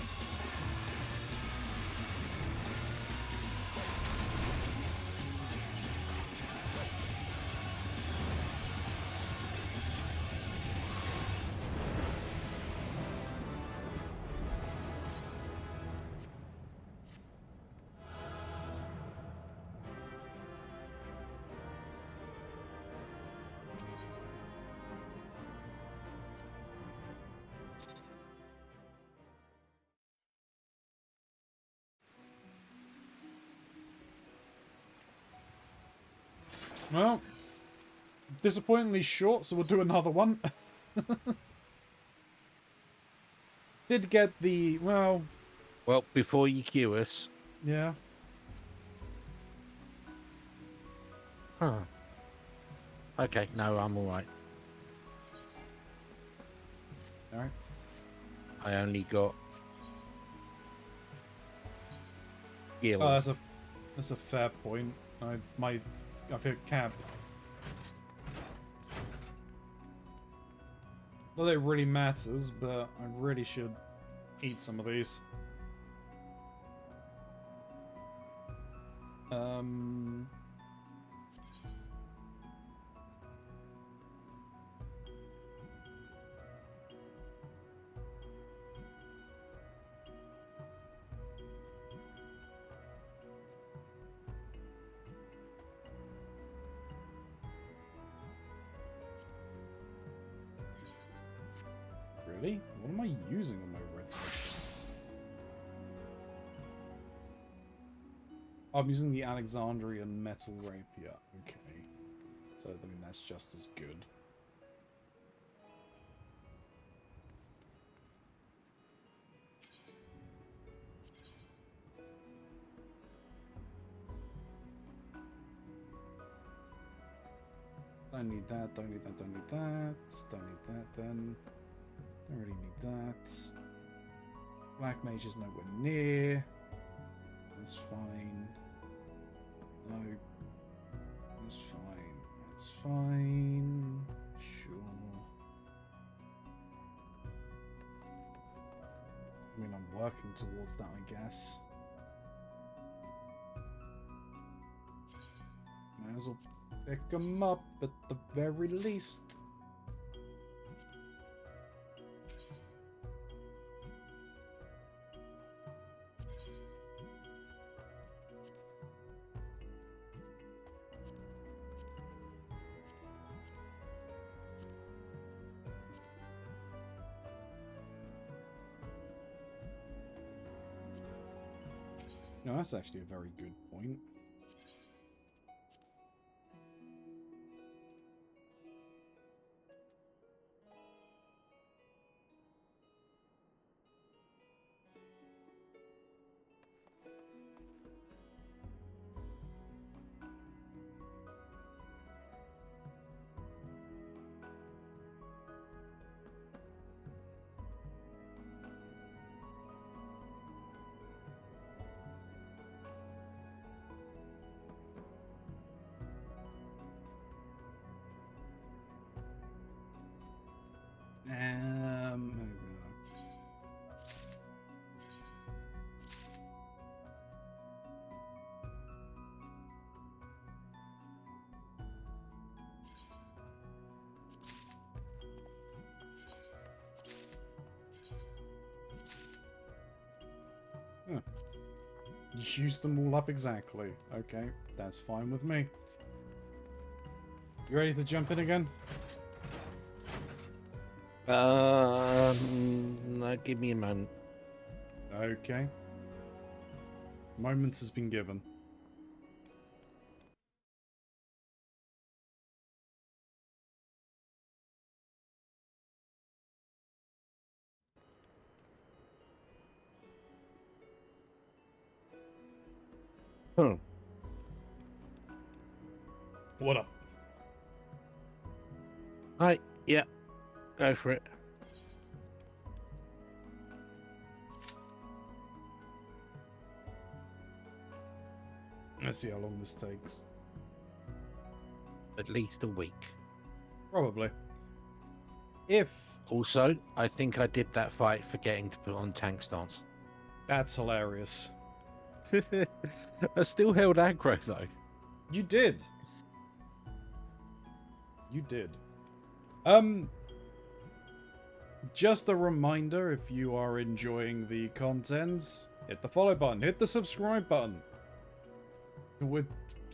Well, disappointingly short, so we'll do another one. Did get the, well... Well, before you cue us... Yeah. Huh. Okay, no, I'm alright. Alright. I only got... Gil. Oh, that's a fair point. I feel capped. Not that it really matters, but I really should eat some of these. Really? What am I using on my red mage? I'm using the Alexandrian metal rapier. Okay. So, I mean, that's just as good. Don't need that, don't need that, don't need that. Don't need that then. Don't really need that. Black mage is nowhere near. That's fine. No. That's fine. That's fine. Sure. I mean, I'm working towards that, I guess. Might as well pick them up at the very least. No, that's actually a very good point. Huh. You used them all up exactly. Okay, that's fine with me. You ready to jump in again? No, give me a moment. Okay. Moments has been given. Hmm. What up? Right, yeah, go for it. Let's see how long this takes. At least a week. Probably. If... Also, I think I did that fight forgetting to put on tank stance. That's hilarious. I still held aggro though. You did. You did. Just a reminder, if you are enjoying the contents, hit the follow button, hit the subscribe button.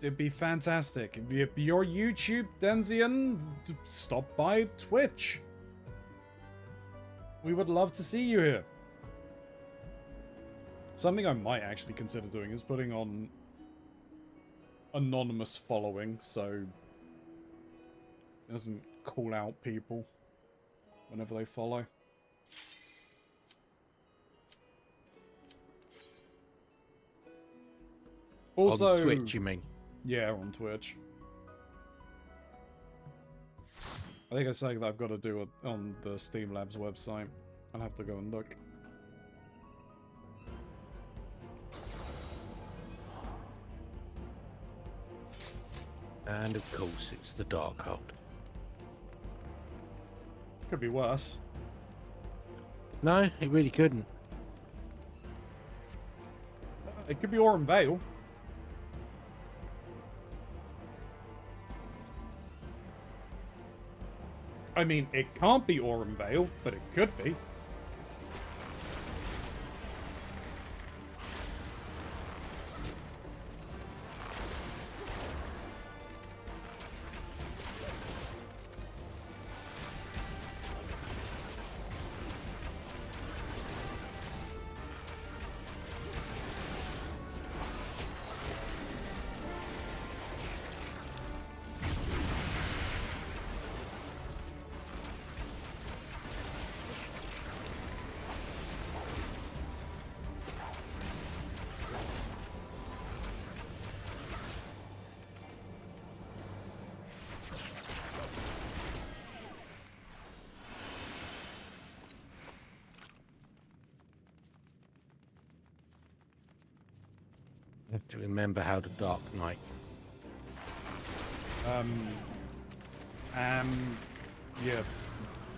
It'd be fantastic. If you're YouTube Denzian, stop by Twitch. We would love to see you here. Something I might actually consider doing is putting on anonymous following, so it doesn't call out people whenever they follow. Also, on Twitch, you mean? Yeah, on Twitch. I think it's something that I've got to do on the Steam Labs website. I'll have to go and look. And of course, it's the Darkhold. Could be worse. No, it really couldn't. It could be Aurum Vale. I mean, it can't be Aurum Vale, but it could be. You have to remember how the Dark Knight. Yeah,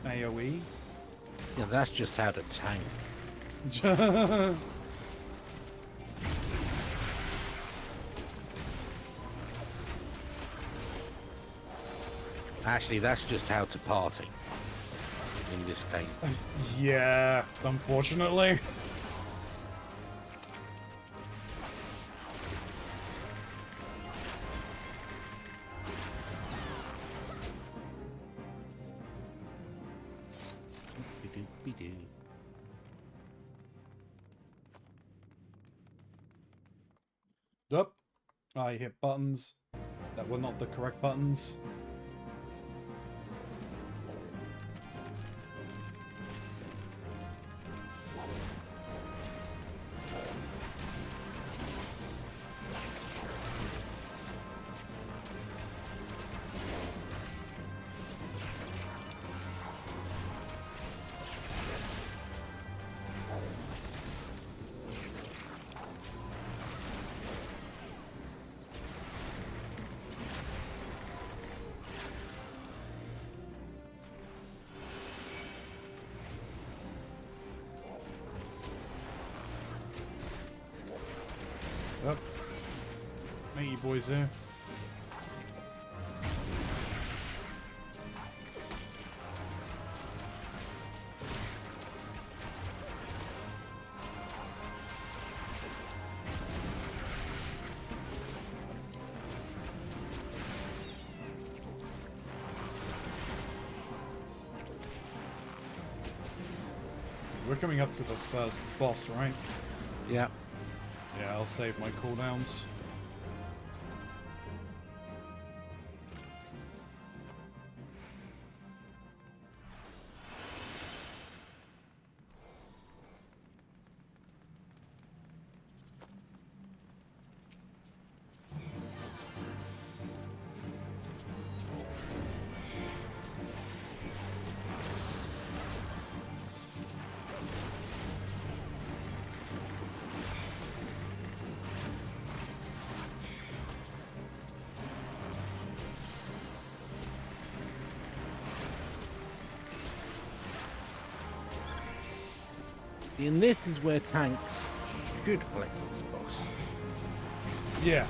AoE. Yeah, that's just how to tank. Actually, that's just how to party in this game. Yeah, unfortunately. Yup. I hit buttons that were not the correct buttons. Yep. Meet you boys here. we're coming up to the first boss, right? Yeah. Yeah, I'll save my cooldowns. And this is where tanks should flex this boss. Yeah.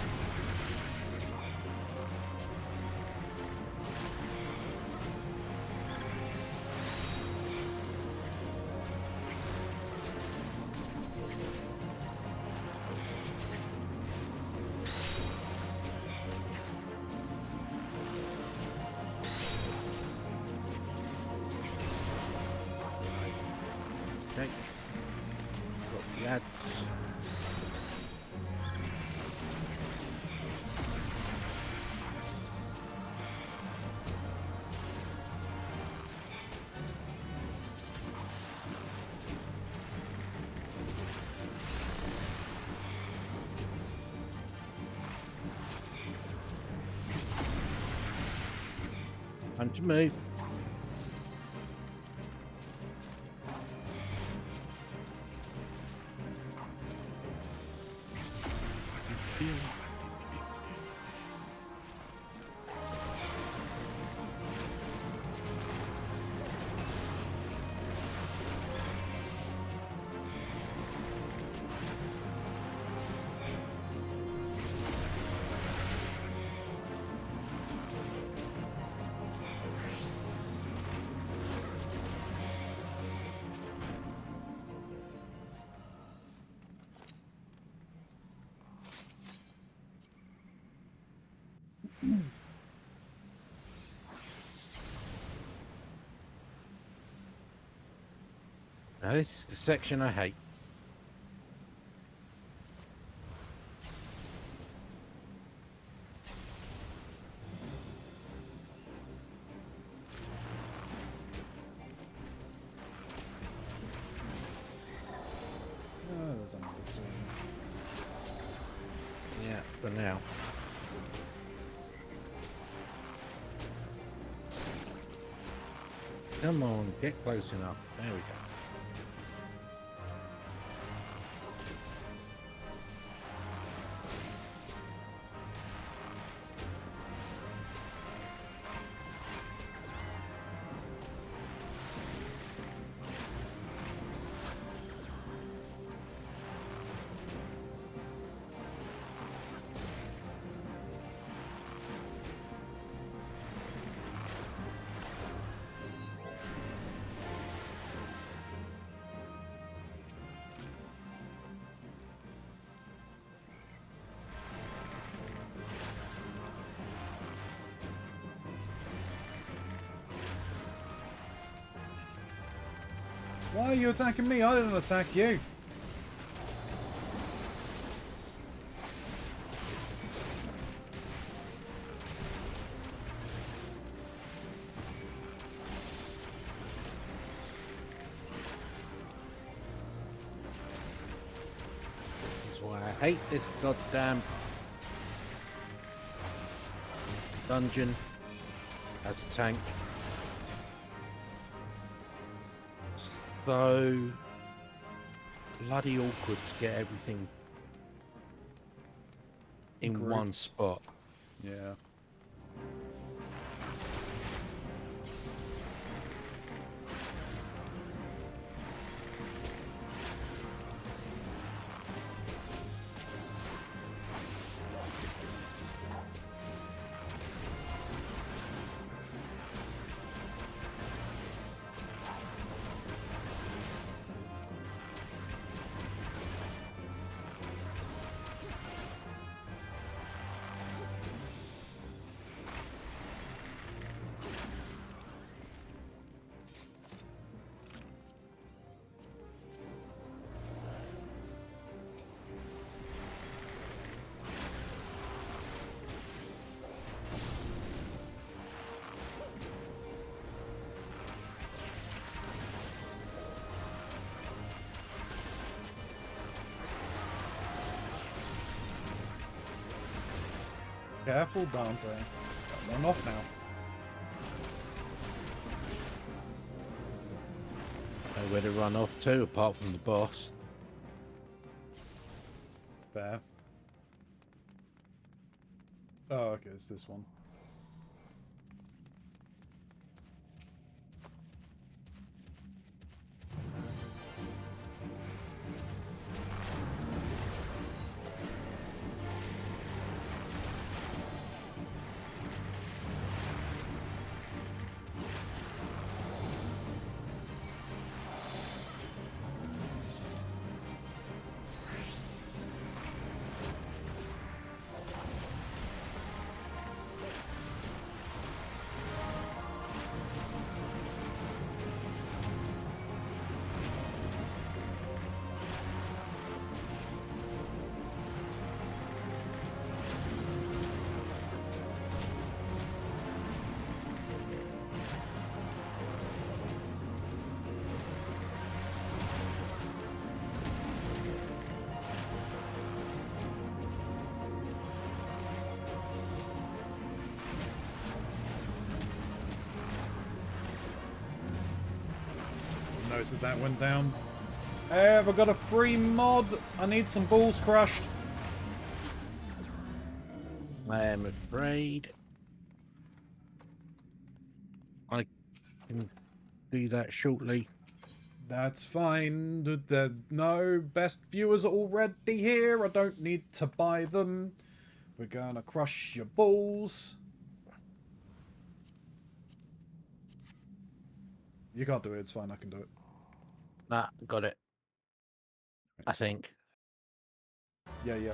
Okay. Got the ads. Time to move. Now this is the section I hate. There's another two. Yeah, for now. Come on, get close enough. There we go. Why are you attacking me? I didn't attack you. This is why I hate this goddamn dungeon as a tank. So bloody awkward to get everything in one Grouped. spot. Yeah. Careful, Dante. Got one off now. Nowhere to run off to, apart from the boss. Fair. Oh, okay, it's this one. Noticed that went down. Hey, have I got a free mod? I need some balls crushed. I am afraid I can do that shortly. That's fine. No, best viewers are already here. I don't need to buy them. We're gonna crush your balls. You can't do it. It's fine. I can do it. Nah, got it. I think. Yeah, yeah.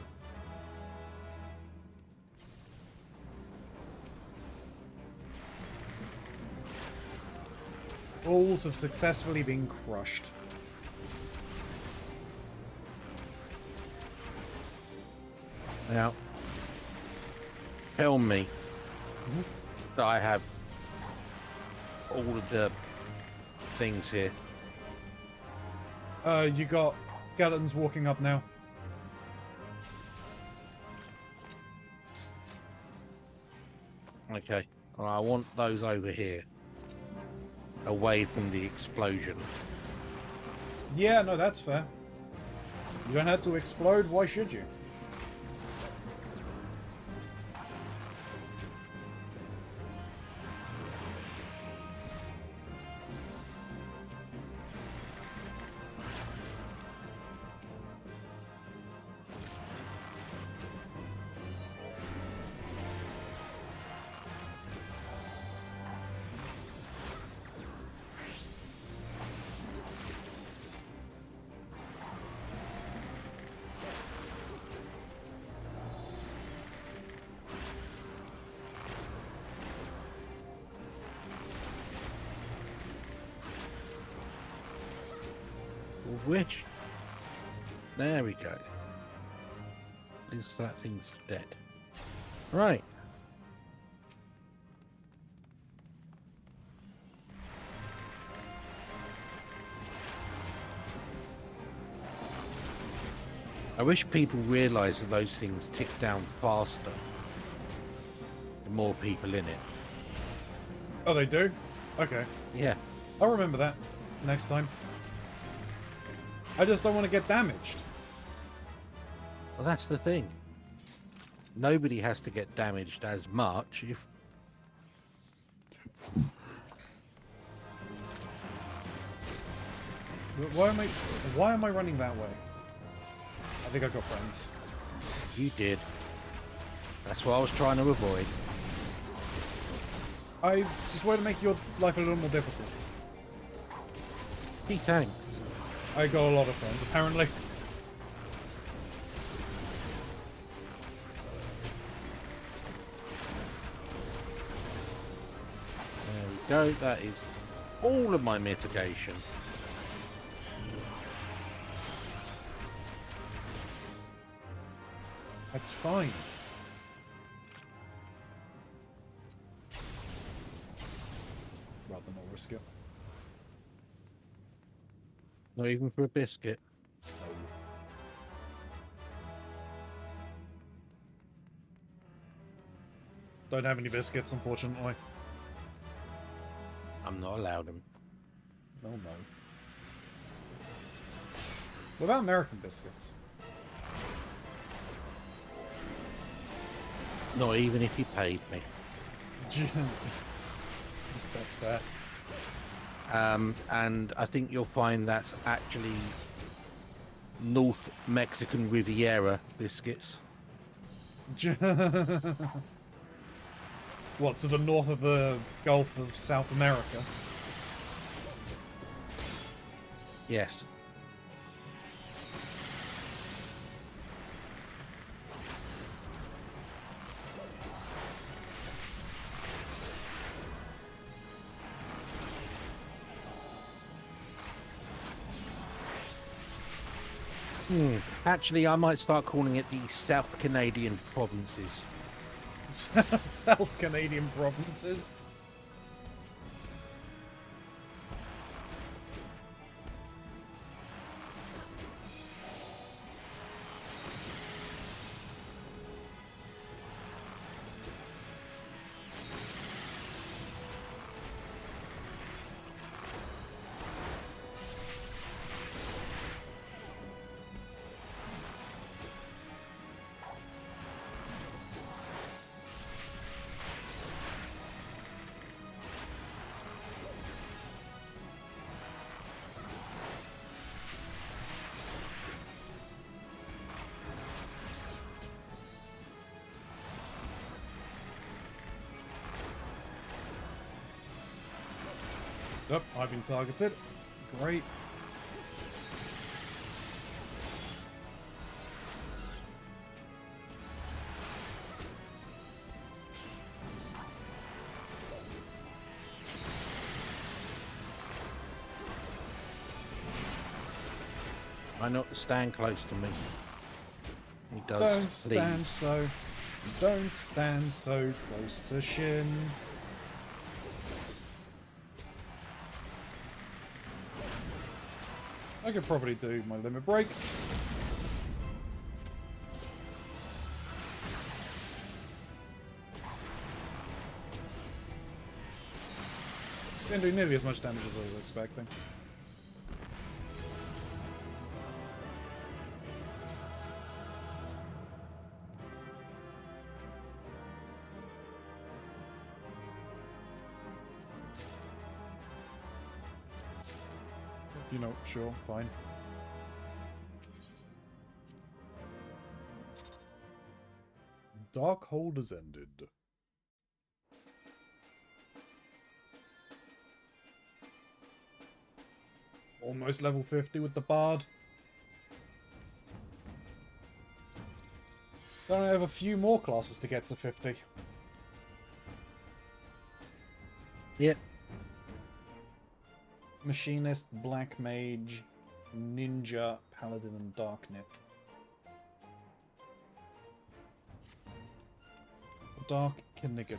Balls have successfully been crushed. Now, tell me that I have all of the things here. You got skeletons walking up now. Okay. Well, I want those over here. Away from the explosion. Yeah, no, that's fair. You don't have to explode. Why should you? Which? There we go. At least that thing's dead. Right. I wish people realised that those things tick down faster. The more people in it. Oh, they do? Okay. Yeah. I'll remember that next time. I just don't want to get damaged. Well, that's the thing. Nobody has to get damaged as much if... Why am I running that way? I think I got friends. You did. That's what I was trying to avoid. I just want to make your life a little more difficult. Gee, thanks. I got a lot of friends, apparently. There we go. That is all of my mitigation. That's fine. Rather not risk it. Not even for a biscuit. Don't have any biscuits, unfortunately. I'm not allowed them. Oh no. What about American biscuits? Not even if you paid me. That's fair. And I think you'll find that's actually North Mexican Riviera biscuits. What, to the north of the Gulf of South America? Yes. Actually, I might start calling it the South Canadian provinces. South Canadian provinces? Yep, I've been targeted. Great. I not stand close to me. He does. Don't stand so close to Shin. I could probably do my limit break. Didn't do nearly as much damage as I was expecting. You know, sure, fine. Dark Hold has ended. Almost level 50 with the Bard. Don't I have a few more classes to get to 50? Yep. Machinist, Black Mage, Ninja, Paladin, and Darknet. Dark Knigget.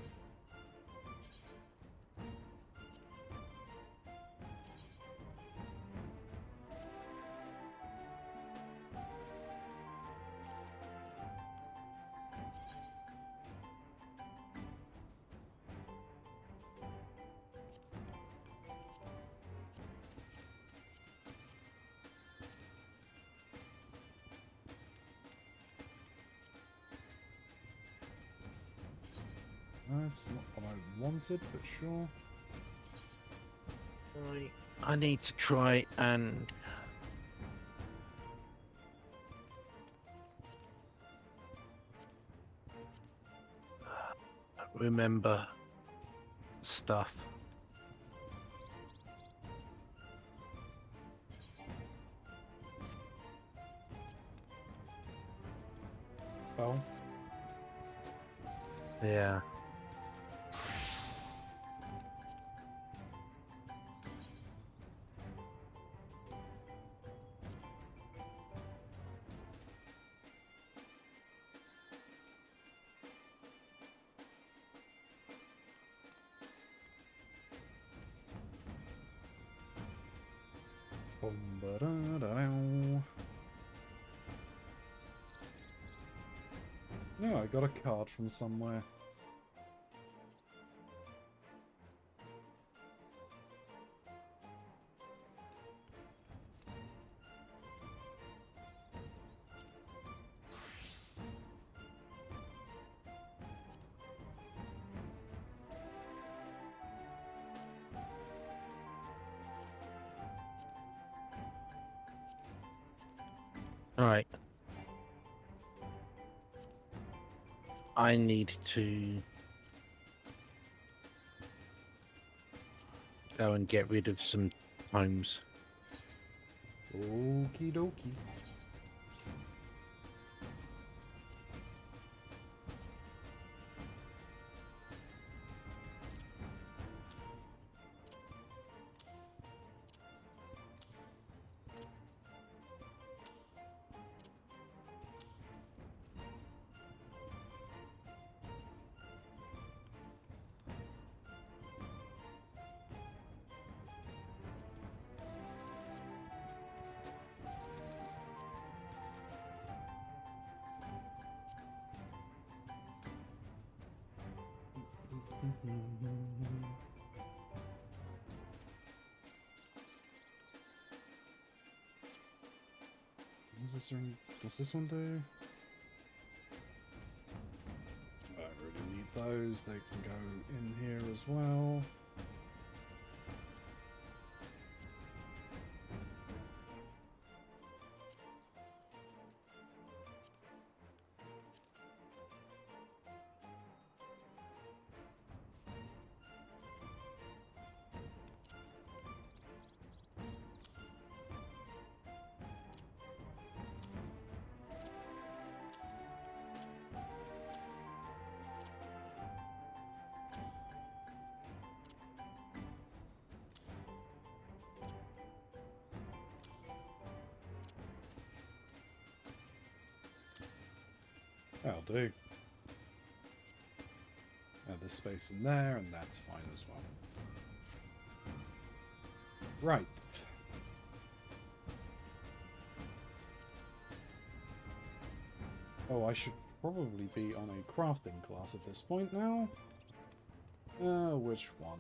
That's not what I wanted, but sure. I need to try and remember stuff. Oh. Yeah. No, I got a card from somewhere. All right. I need to go and get rid of some homes. Okie dokie. What's this one do? I don't really need those. They can go in here as well. That'll do. Add this space in there, and that's fine as well. Right. Oh, I should probably be on a crafting class at this point now. Which one?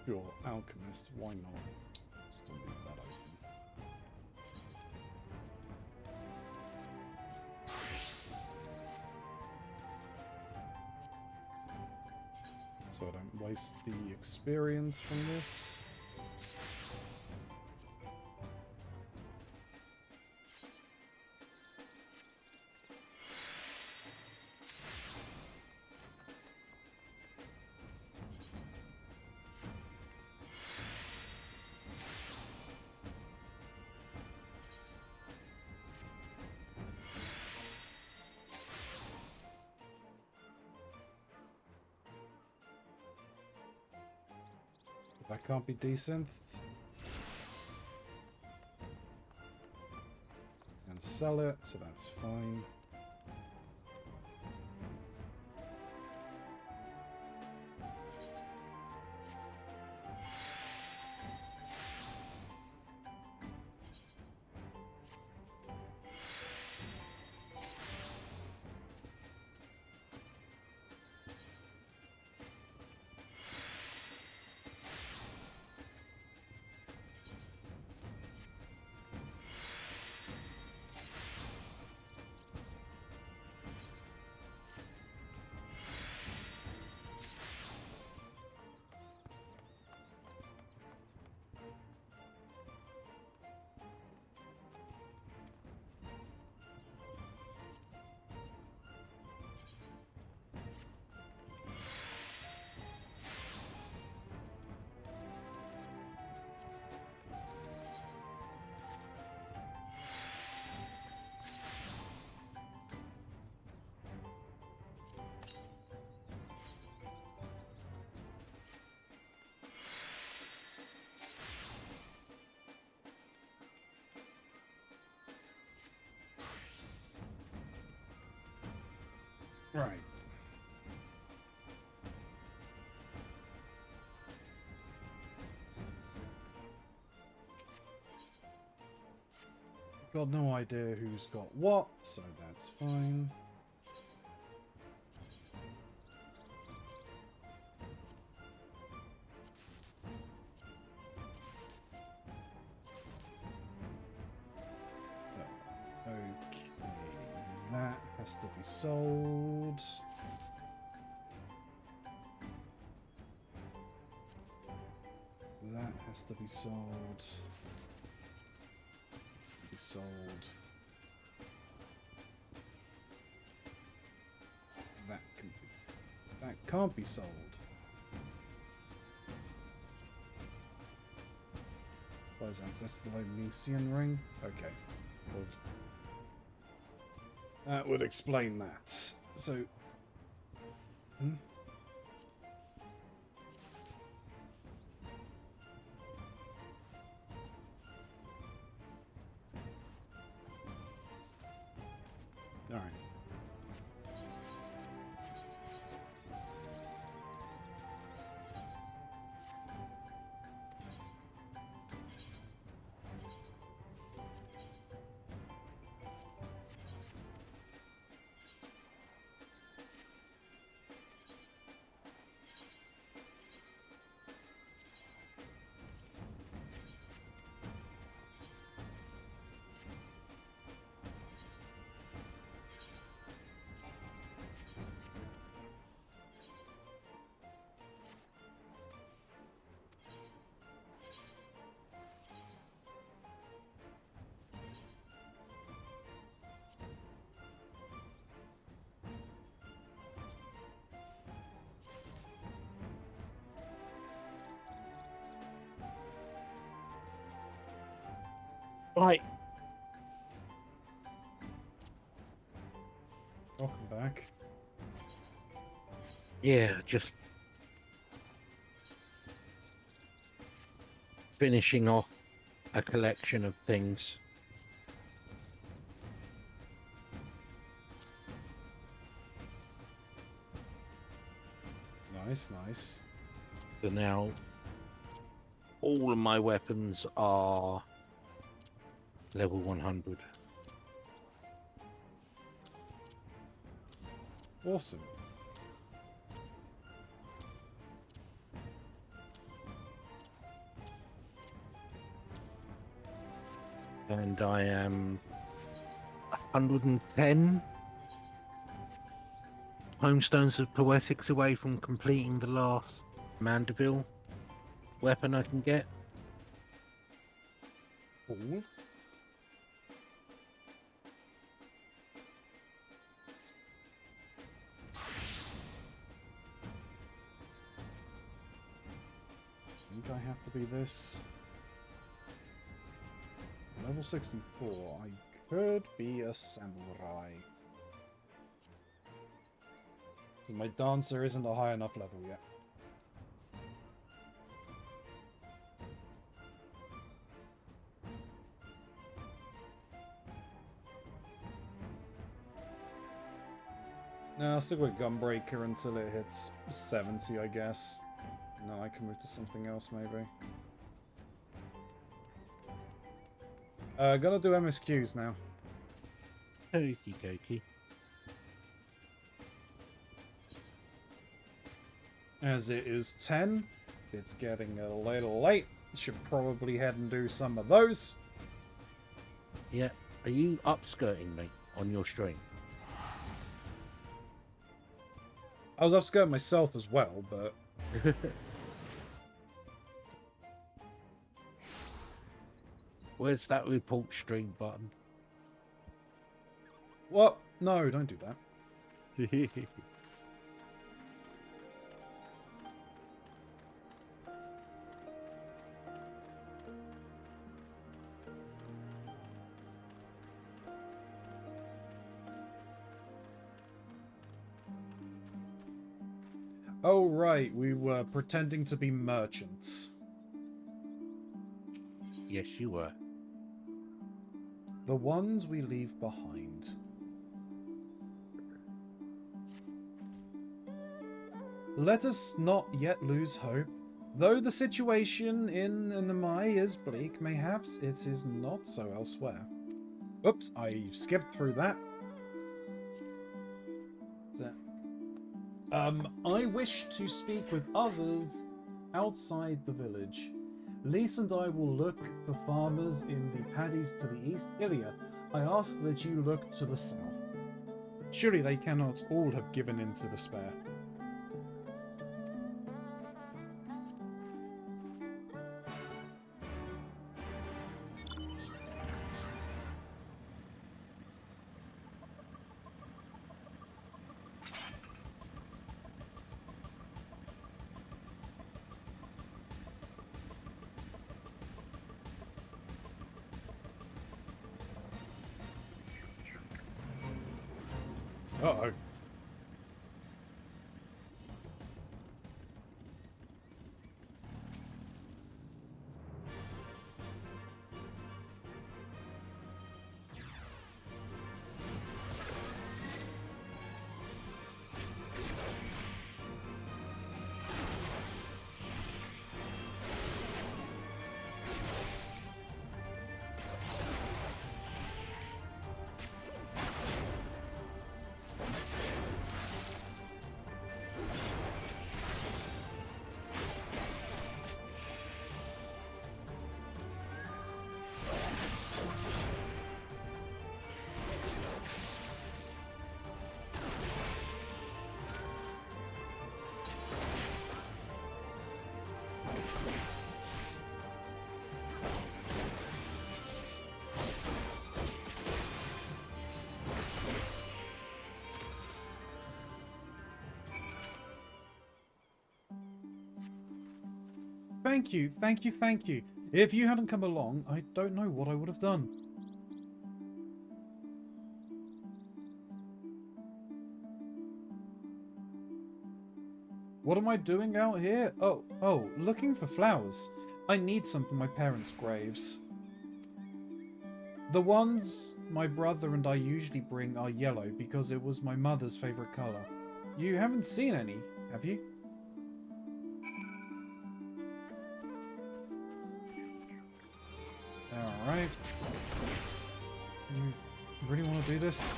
Sure, alchemist, why not? Still leave that open. So I don't waste the experience from this. That can't be desynth'd. And sell it, so that's fine. Right. Got no idea who's got what, so that's fine. Okay, that has to be sold. Has to be sold. Be sold. That can't be sold. What is that? Is this the Lonesian ring? Okay. Well, that would explain that. So... Alright. Right. Welcome back. Yeah, just finishing off a collection of things. Nice, nice. So now all of my weapons are level 100. Awesome. And I am 110 homestones of poetics away from completing the last Mandeville weapon I can get. Cool. I think I have to be this. Level 64. I could be a samurai. My dancer isn't a high enough level yet. No, I'll stick with Gunbreaker until it hits 70, I guess. No, I can move to something else, maybe. Gotta do MSQs now. Okie dokie. As it is 10, it's getting a little late. Should probably head and do some of those. Yeah. Are you upskirting me on your stream? I was upskirting myself as well, but... Where's that report stream button? What? No, don't do that. Oh, right, we were pretending to be merchants. Yes, you were. The ones we leave behind. Let us not yet lose hope. Though the situation in Namai is bleak, mayhaps it is not so elsewhere. Oops, I skipped through that. I wish to speak with others outside the village. Lise and I will look for farmers in the paddies to the east. Ilya, I ask that you look to the south. Surely they cannot all have given in to despair. Uh-oh. Thank you, thank you, thank you. If you hadn't come along, I don't know what I would have done. What am I doing out here? Oh, looking for flowers. I need some for my parents' graves. The ones my brother and I usually bring are yellow because it was my mother's favourite colour. You haven't seen any, have you? Alright. You really want to do this?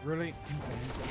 Really? Okay.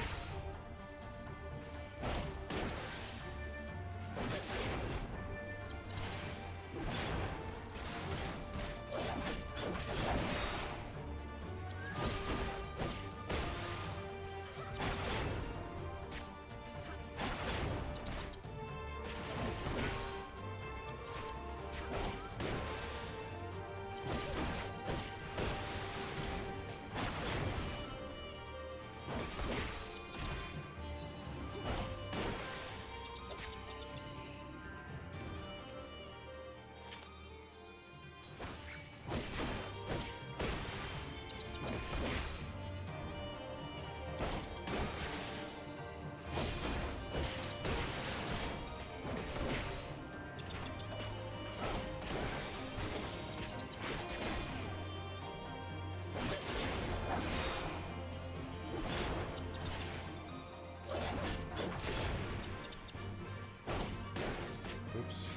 Oops.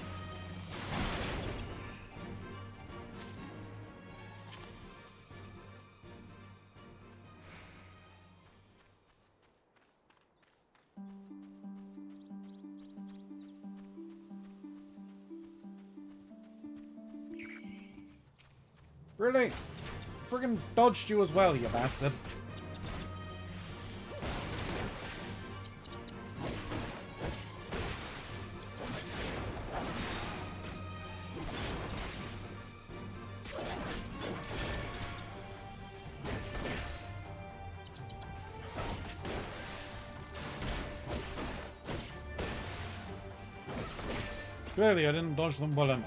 Really? Friggin' dodged you as well, you bastard. Clearly, I didn't dodge them well enough.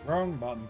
Wrong button.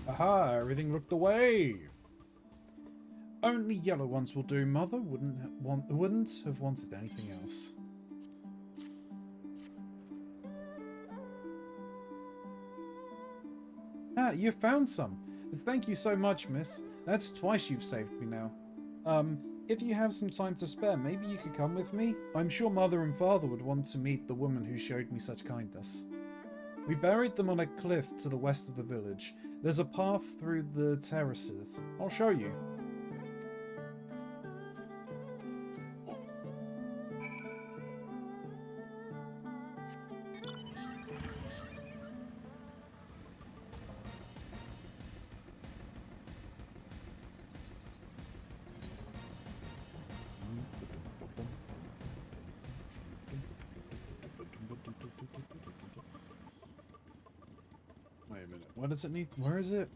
Aha, everything looked away. Only yellow ones will do. Mother wouldn't have wanted anything else. Ah, you found some. Thank you so much, miss. That's twice you've saved me now. If you have some time to spare, maybe you could come with me? I'm sure Mother and Father would want to meet the woman who showed me such kindness. We buried them on a cliff to the west of the village. There's a path through the terraces. I'll show you. Wait a minute. What does it need? Where is it?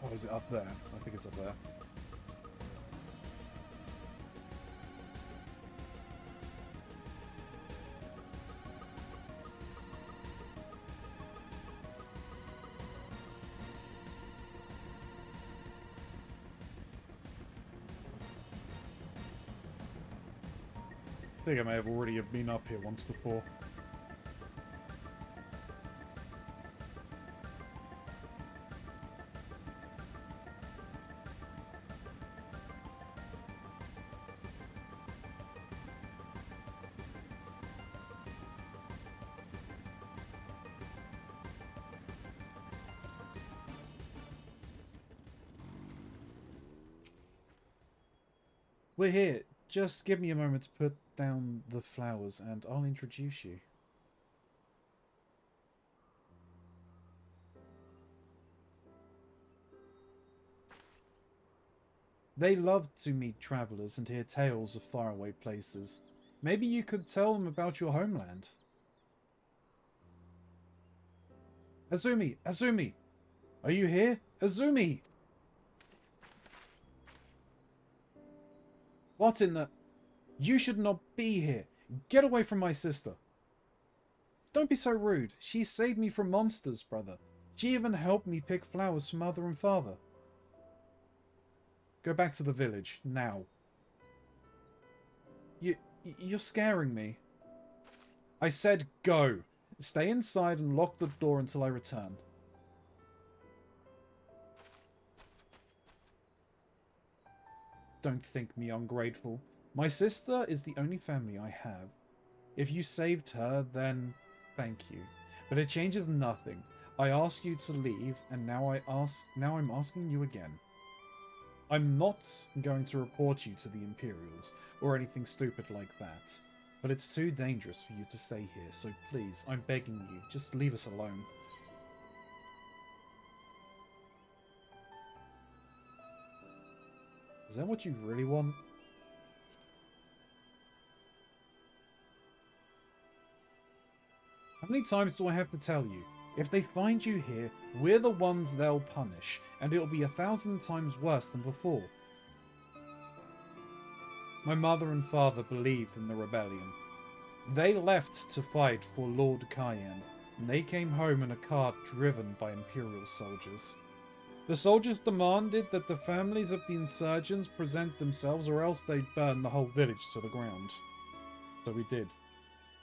Oh, is it up there? I think it's up there. I think I may have already been up here once before. We're here. Just give me a moment to put down the flowers and I'll introduce you. They love to meet travelers and hear tales of faraway places. Maybe you could tell them about your homeland. Azumi! Azumi! Are you here? Azumi! What in the... You should not be here. Get away from my sister. Don't be so rude. She saved me from monsters, brother. She even helped me pick flowers for Mother and Father. Go back to the village, now. You're scaring me. I said go. Stay inside and lock the door until I return. Don't think me ungrateful. My sister is the only family I have. If you saved her, then thank you. But it changes nothing. I asked you to leave, and now I'm asking you again. I'm not going to report you to the Imperials, or anything stupid like that. But it's too dangerous for you to stay here, so please, I'm begging you, just leave us alone. Is that what you really want? How many times do I have to tell you? If they find you here, we're the ones they'll punish, and it'll be 1,000 times worse than before. My mother and father believed in the rebellion. They left to fight for Lord Cayenne, and they came home in a cart driven by Imperial soldiers. The soldiers demanded that the families of the insurgents present themselves, or else they'd burn the whole village to the ground. So we did.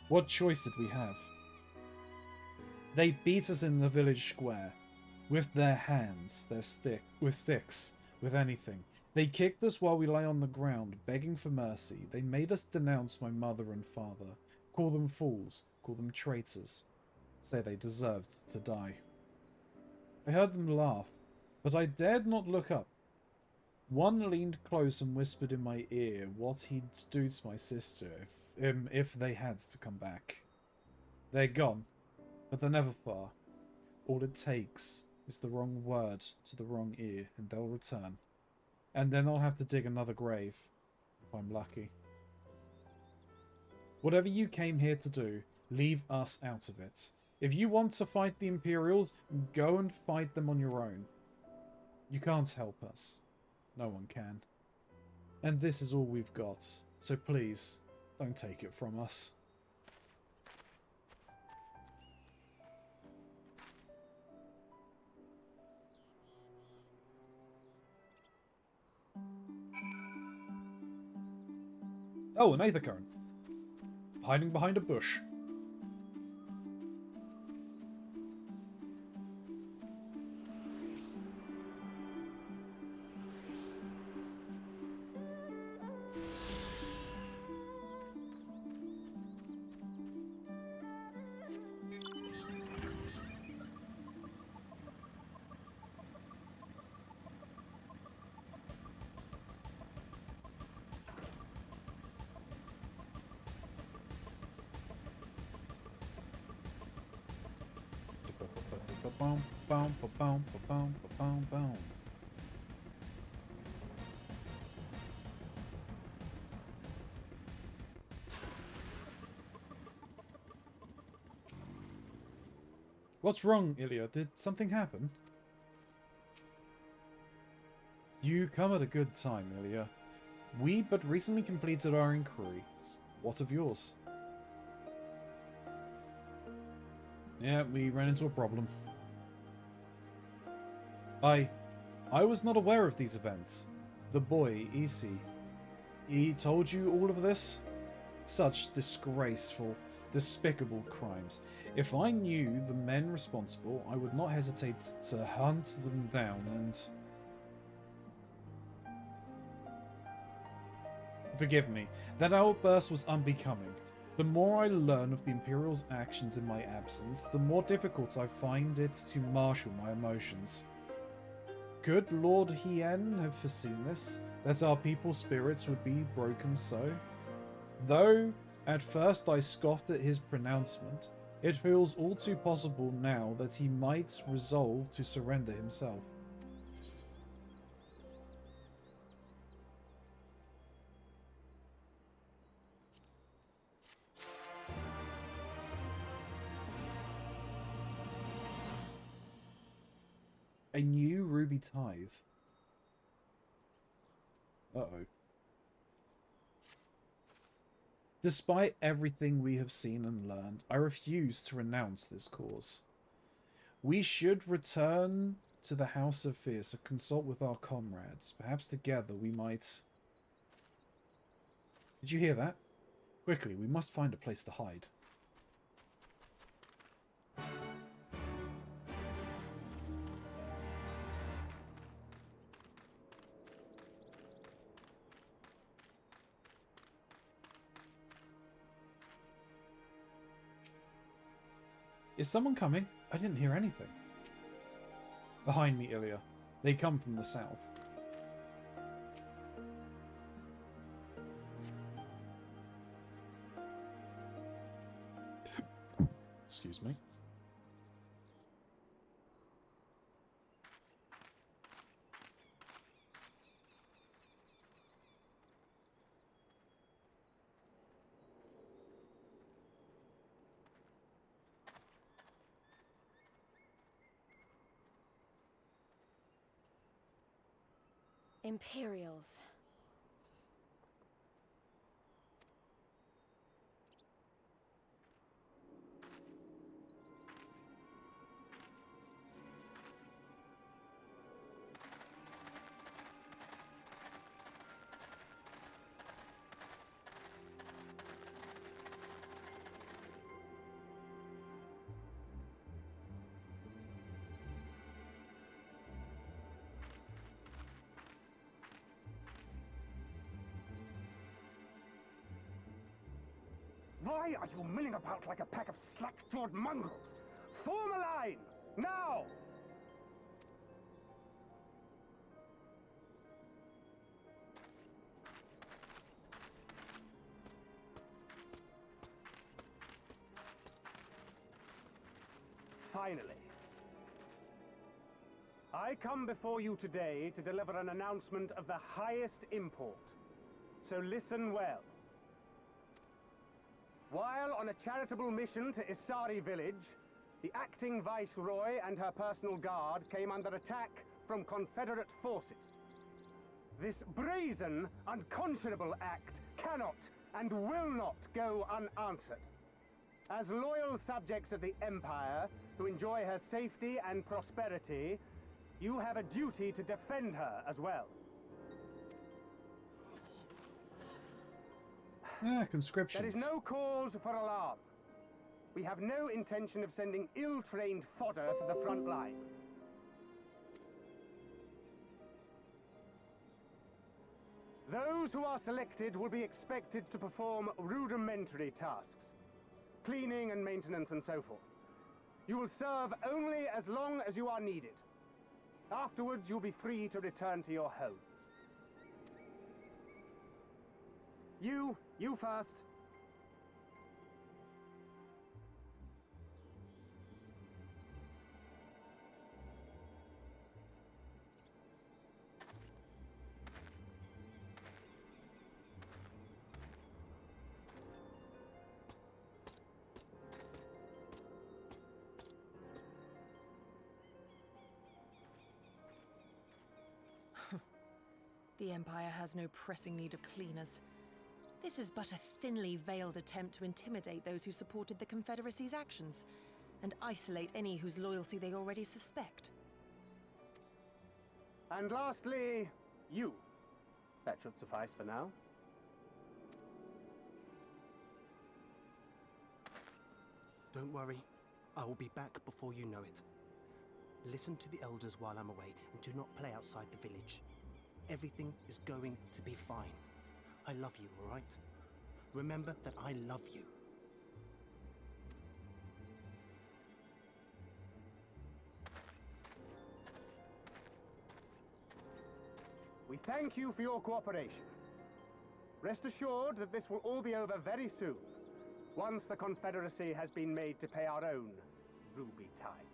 What choice did we have? They beat us in the village square. With their hands, with sticks, with anything. They kicked us while we lay on the ground, begging for mercy. They made us denounce my mother and father. Call them fools. Call them traitors. Say they deserved to die. I heard them laugh, but I dared not look up. One leaned close and whispered in my ear what he'd do to my sister if they had to come back. They're gone, but they're never far. All it takes is the wrong word to the wrong ear, and they'll return. And then I'll have to dig another grave, if I'm lucky. Whatever you came here to do, leave us out of it. If you want to fight the Imperials, go and fight them on your own. You can't help us. No one can. And this is all we've got, so please, don't take it from us. Oh, an Aether Current. Hiding behind a bush. What's wrong, Ilya? Did something happen? You come at a good time, Ilya. We but recently completed our inquiries. What of yours? Yeah, we ran into a problem. I was not aware of these events. The boy, Isi, he told you all of this? Such disgraceful, despicable crimes. If I knew the men responsible, I would not hesitate to hunt them down and... Forgive me, that outburst was unbecoming. The more I learn of the Imperial's actions in my absence, the more difficult I find it to marshal my emotions. Could Lord Hien have foreseen this, that our people's spirits would be broken so? Though, at first I scoffed at his pronouncement, it feels all too possible now that he might resolve to surrender himself. A new ruby tithe. Uh-oh. Despite everything we have seen and learned, I refuse to renounce this cause. We should return to the House of Fierce and consult with our comrades. Perhaps together we might... Did you hear that? Quickly, we must find a place to hide. Is someone coming? I didn't hear anything. Behind me, Ilya. They come from the south. Excuse me. Imperials. Why are you milling about like a pack of slack-jawed mongrels? Form a line! Now! finally. I come before you today to deliver an announcement of the highest import. So listen well. While on a charitable mission to Isari village, the acting viceroy and her personal guard came under attack from Confederate forces. This brazen, unconscionable act cannot and will not go unanswered. As loyal subjects of the Empire who enjoy her safety and prosperity, you have a duty to defend her as well. Conscriptions. There is no cause for alarm. We have no intention of sending ill-trained fodder to the front line. Those who are selected will be expected to perform rudimentary tasks, cleaning and maintenance and so forth. You will serve only as long as you are needed. Afterwards, you'll be free to return to your homes. You first. The Empire has no pressing need of cleaners. This is but a thinly veiled attempt to intimidate those who supported the Confederacy's actions, and isolate any whose loyalty they already suspect. And lastly, you. That should suffice for now. Don't worry, I will be back before you know it. Listen to the elders while I'm away, and do not play outside the village. Everything is going to be fine. I love you, all right? Remember that I love you. We thank you for your cooperation. Rest assured that this will all be over very soon, once the Confederacy has been made to pay our own ruby tithe.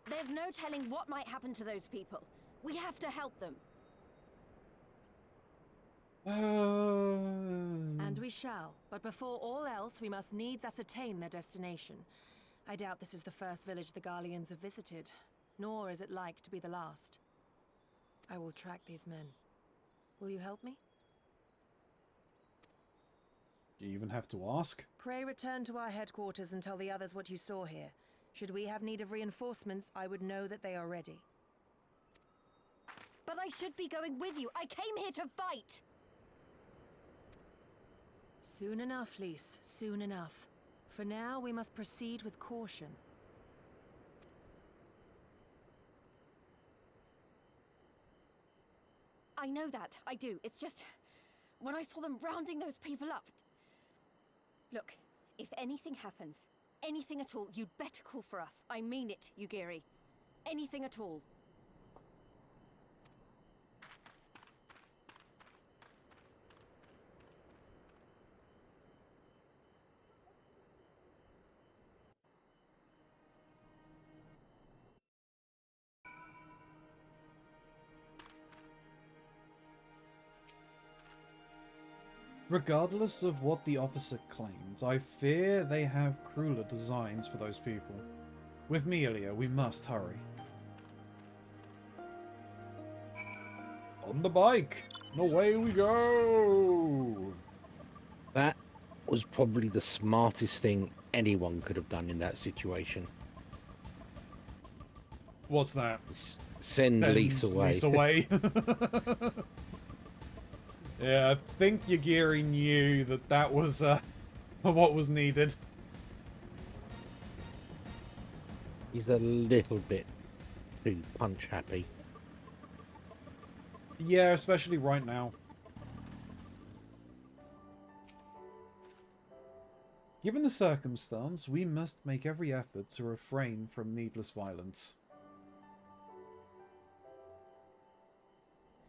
There's no telling what might happen to those people. We have to help them. And we shall. But before all else, we must needs ascertain their destination. I doubt this is the first village the Garleans have visited, nor is it like to be the last. I will track these men. Will you help me? You even have to ask? Pray return to our headquarters and tell the others what you saw here. Should we have need of reinforcements, I would know that they are ready. But I should be going with you. I came here to fight! Soon enough, Lise. Soon enough. For now, we must proceed with caution. I know that. I do. It's just... when I saw them rounding those people up... Look, if anything happens, anything at all, you'd better call for us. I mean it, Yugiri. Anything at all. Regardless of what the officer claims, I fear they have crueler designs for those people. With me, Ilya, we must hurry. On the bike! And away we go! That was probably the smartest thing anyone could have done in that situation. What's that? Send Lise away. Lise away. Yeah, I think Yagiri knew that that was what was needed. He's a little bit too punch happy. Yeah, especially right now. Given the circumstance, we must make every effort to refrain from needless violence.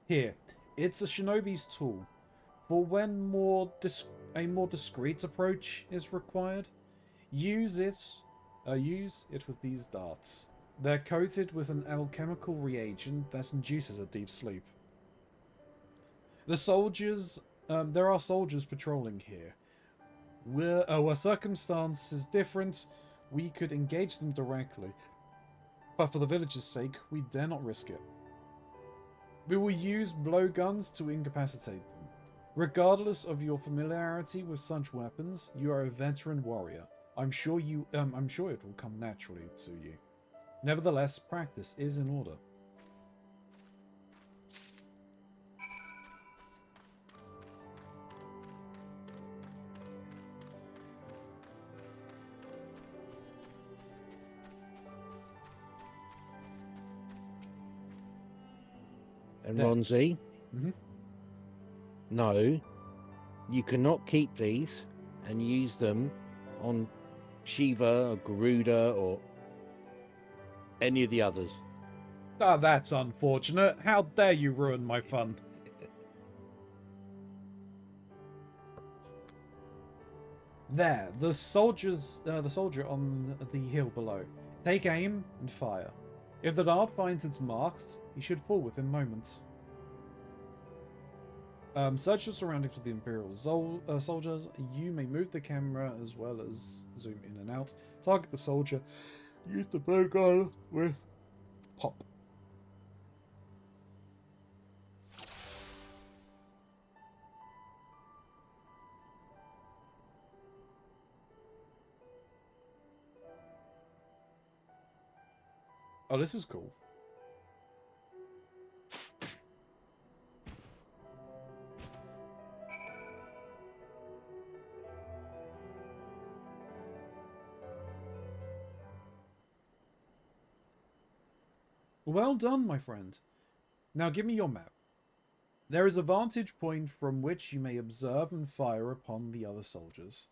Here, it's a shinobi's tool. For when a more discreet approach is required, use it with these darts. They're coated with an alchemical reagent that induces a deep sleep. The soldiers, there are soldiers patrolling here. Were circumstances different, we could engage them directly, but for the village's sake, we dare not risk it. We will use blowguns to incapacitate them. Regardless of your familiarity with such weapons, you are a veteran warrior. I'm sure it will come naturally to you. Nevertheless, practice is in order. And Ronzi? Mm-hmm. No, you cannot keep these and use them on Shiva or Garuda or any of the others. Ah, that's unfortunate. How dare you ruin my fun? There, the soldier on the hill below. Take aim and fire. If the dart finds its marks, he should fall within moments. Search the surroundings with the Imperial soldiers. You may move the camera as well as zoom in and out. Target the soldier. Use the blowgun with pop. Oh, this is cool. Well done, my friend. Now give me your map. There is a vantage point from which you may observe and fire upon the other soldiers.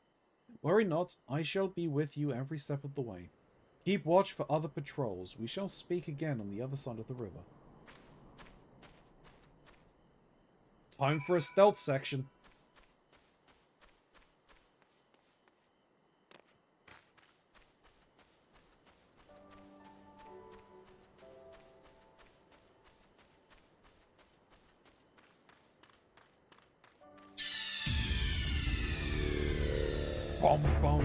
Worry not, I shall be with you every step of the way. Keep watch for other patrols. We shall speak again on the other side of the river. Time for a stealth section. Bum bum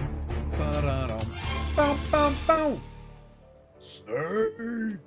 ba-da-dum. Bum bum bum. Snake.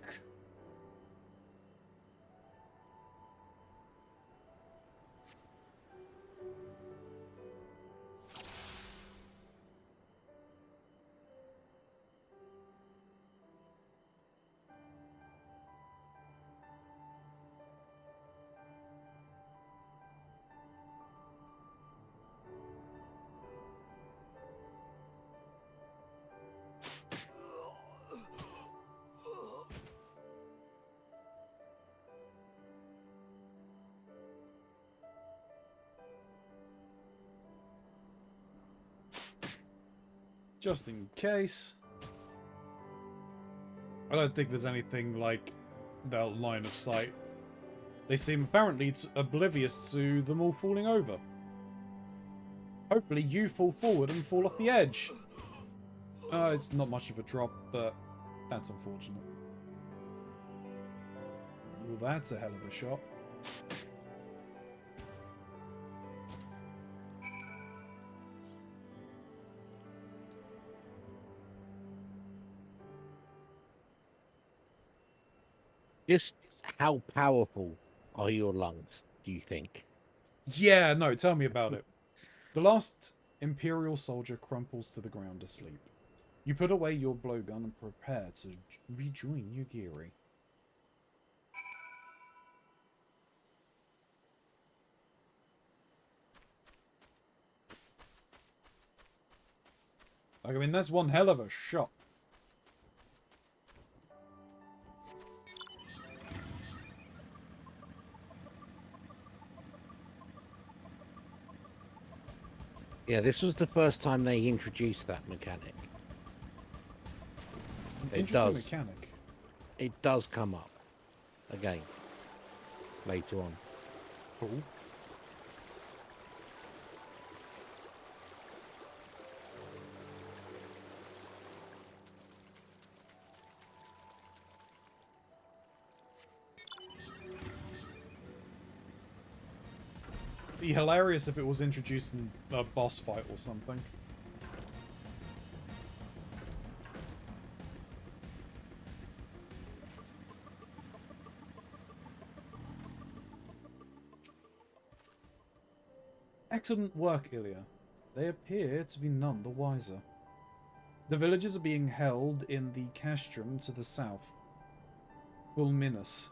Just in case. I don't think there's anything like that line of sight. They seem apparently oblivious to them all falling over. Hopefully you fall forward and fall off the edge. It's not much of a drop, but that's unfortunate. Well, that's a hell of a shot. Just how powerful are your lungs, do you think? Yeah, no, tell me about it. The last Imperial soldier crumples to the ground asleep. You put away your blowgun and prepare to rejoin Yugiri. I mean, that's one hell of a shot. Yeah, this was the first time they introduced that mechanic. An It interesting does. mechanic. It does come up again later on. Cool. Be hilarious if it was introduced in a boss fight or something. Excellent work, Ilya. They appear to be none the wiser. The villagers are being held in the castrum to the south, Fulminus.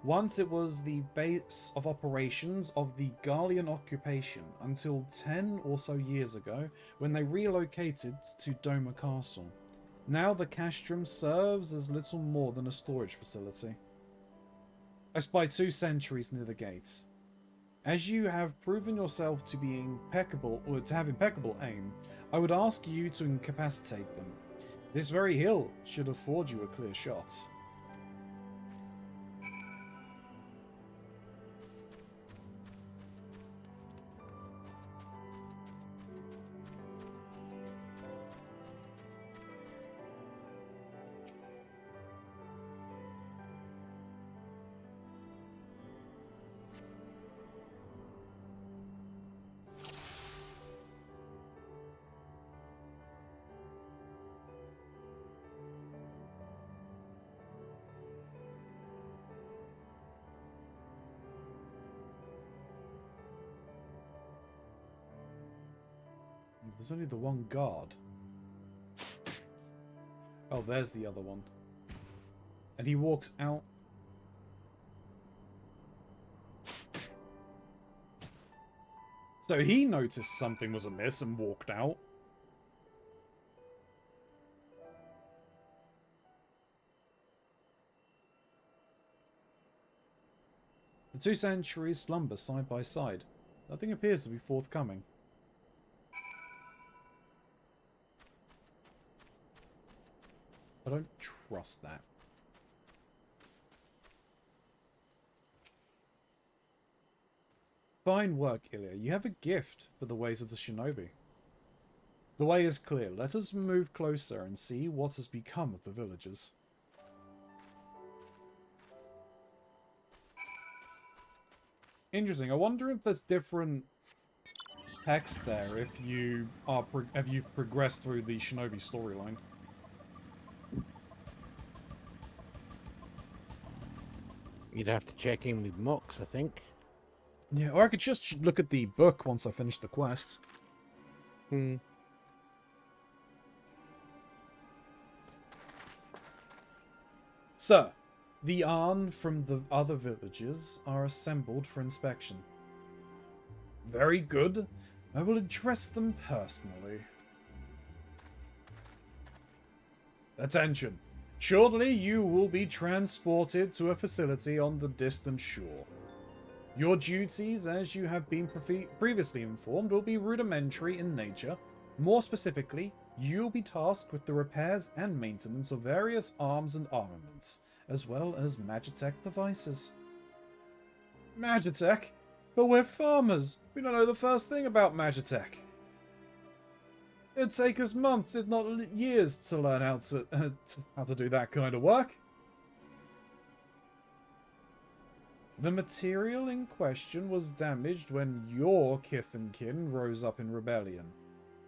Once it was the base of operations of the Gallian occupation until 10 or so years ago when they relocated to Doma Castle. Now the castrum serves as little more than a storage facility. I spy 2 sentries near the gates. As you have proven yourself to be impeccable, or to have impeccable aim, I would ask you to incapacitate them. This very hill should afford you a clear shot. There's only the one guard. Oh, there's the other one. And he walks out. So he noticed something was amiss and walked out. The 2 sentries slumber side by side. Nothing appears to be forthcoming. I don't trust that. Fine work, Ilya. You have a gift for the ways of the shinobi. The way is clear. Let us move closer and see what has become of the villagers. Interesting. I wonder if there's different text there if you are if you've progressed through the shinobi storyline. You'd have to check in with Mox, I think. Yeah, or I could just look at the book once I finish the quest. Sir, the Arn from the other villages are assembled for inspection. Very good. I will address them personally. Attention. Shortly you will be transported to a facility on the distant shore. Your duties, as you have been previously informed, will be rudimentary in nature. More specifically, you'll be tasked with the repairs and maintenance of various arms and armaments, as well as Magitech devices. Magitech? But we're farmers. We don't know the first thing about Magitech. It'd take us months, if not years, to learn how to do that kind of work. The material in question was damaged when your kith and kin rose up in rebellion.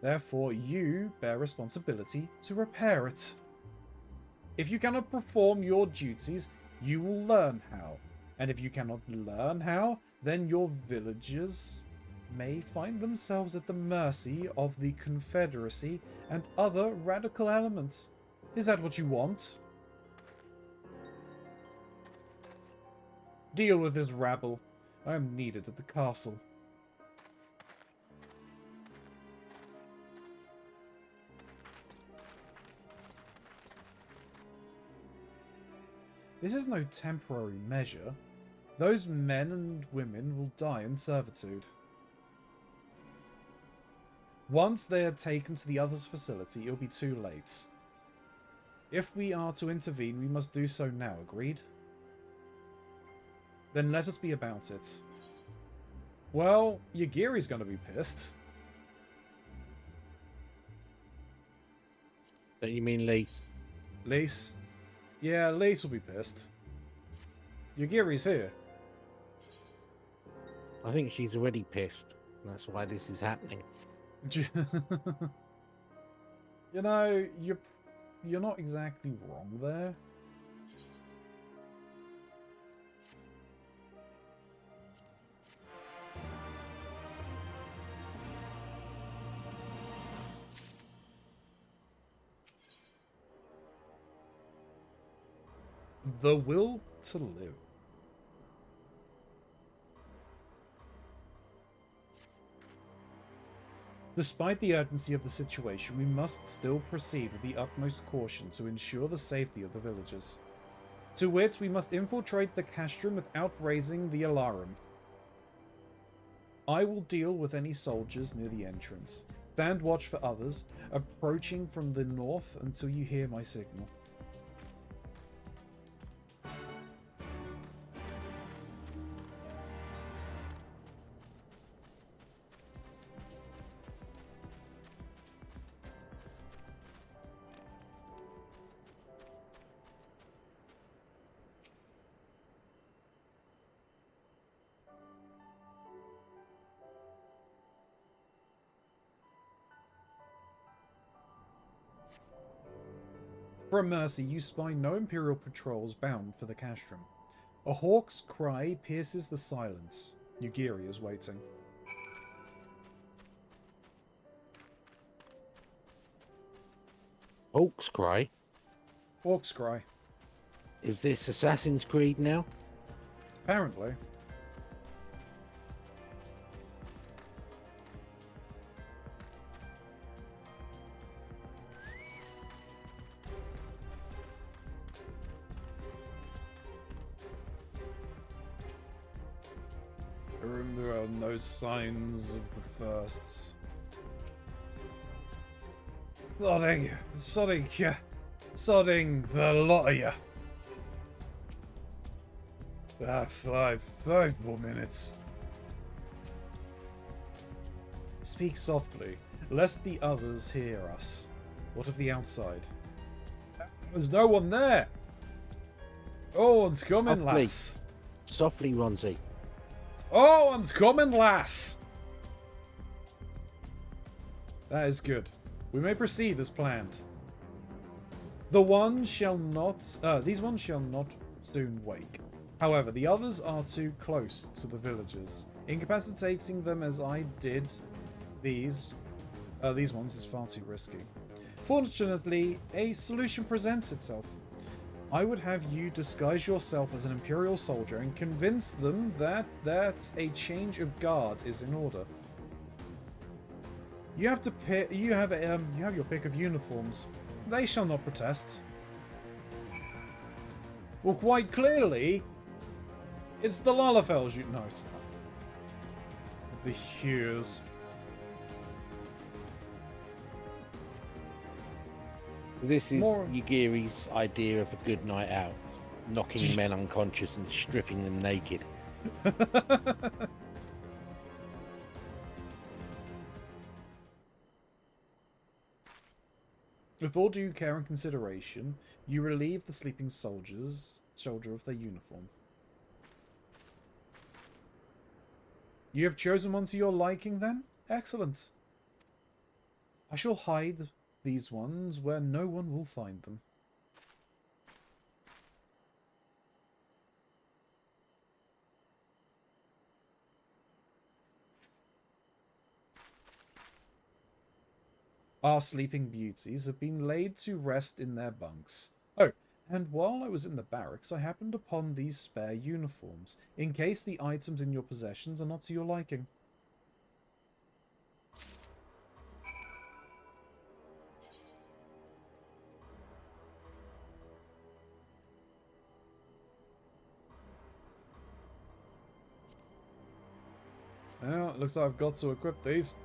Therefore, you bear responsibility to repair it. If you cannot perform your duties, you will learn how. And if you cannot learn how, then your villagers may find themselves at the mercy of the Confederacy and other radical elements. Is that what you want? Deal with this rabble. I am needed at the castle. This is no temporary measure. Those men and women will die in servitude. Once they are taken to the other's facility, it'll be too late. If we are to intervene, we must do so now, agreed? Then let us be about it. Well, Yagiri's gonna be pissed. Don't you mean Lise? Lise? Yeah, Lise will be pissed. Yagiri's here. I think she's already pissed. That's why this is happening. You know, you're not exactly wrong there. The will to live. Despite the urgency of the situation, we must still proceed with the utmost caution to ensure the safety of the villagers. To wit, we must infiltrate the castrum without raising the alarm. I will deal with any soldiers near the entrance. Stand watch for others, approaching from the north until you hear my signal. From Mercy, you spy no Imperial patrols bound for the castrum. A hawk's cry pierces the silence. Yugiri is waiting. Hawk's Cry? Hawk's cry. Is this Assassin's Creed now? Apparently. There are no signs of the firsts. Sodding the lot of you. Five more minutes. Speak softly, lest the others hear us. What of the outside? There's no one there. Oh, one's coming, Softly. lass. Softly, Ronzi. Oh, one's coming, lass. That is good. We may proceed as planned. These ones shall not soon wake. However, the others are too close to the villagers. Incapacitating them as I did these ones is far too risky. Fortunately, a solution presents itself. I would have you disguise yourself as an Imperial soldier and convince them that a change of guard is in order. You have to pick. You have your pick of uniforms. They shall not protest. Well, quite clearly, it's the Lalafels. No, it's not. It's the Hughes. This is Yagiri's idea of a good night out. Knocking men unconscious and stripping them naked. With all due care and consideration, you relieve the sleeping soldier of their uniform. You have chosen one to your liking, then? Excellent. I shall hide these ones where no one will find them. Our sleeping beauties have been laid to rest in their bunks. Oh, and while I was in the barracks, I happened upon these spare uniforms, in case the items in your possessions are not to your liking. Well, it looks like I've got to equip these.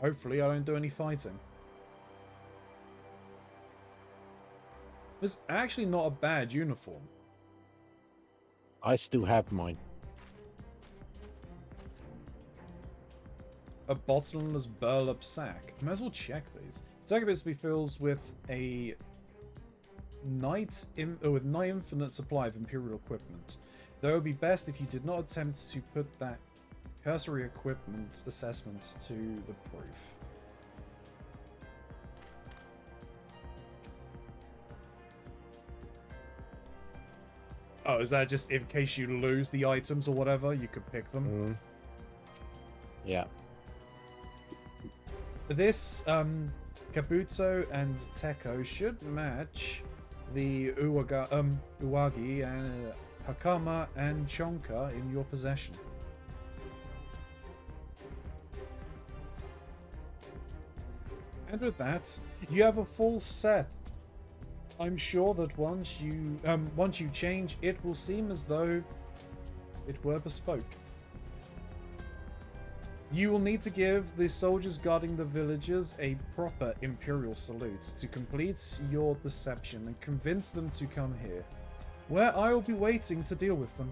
hopefully I don't do any fighting. It's actually not a bad uniform. I still have mine. A bottomless burlap sack. Might as well check these. Sack basically fills with a with nigh infinite supply of Imperial equipment. Though it would be best if you did not attempt to put that cursory equipment assessment to the proof. Oh, is that just in case you lose the items or whatever, you could pick them? Mm. Yeah. This, Kabuto and Teko should match the Uwagi and Hakama and Chonka in your possession. And with that, you have a full set. I'm sure that once you change, it will seem as though it were bespoke. You will need to give the soldiers guarding the villages a proper Imperial salute to complete your deception and convince them to come here, where I will be waiting to deal with them.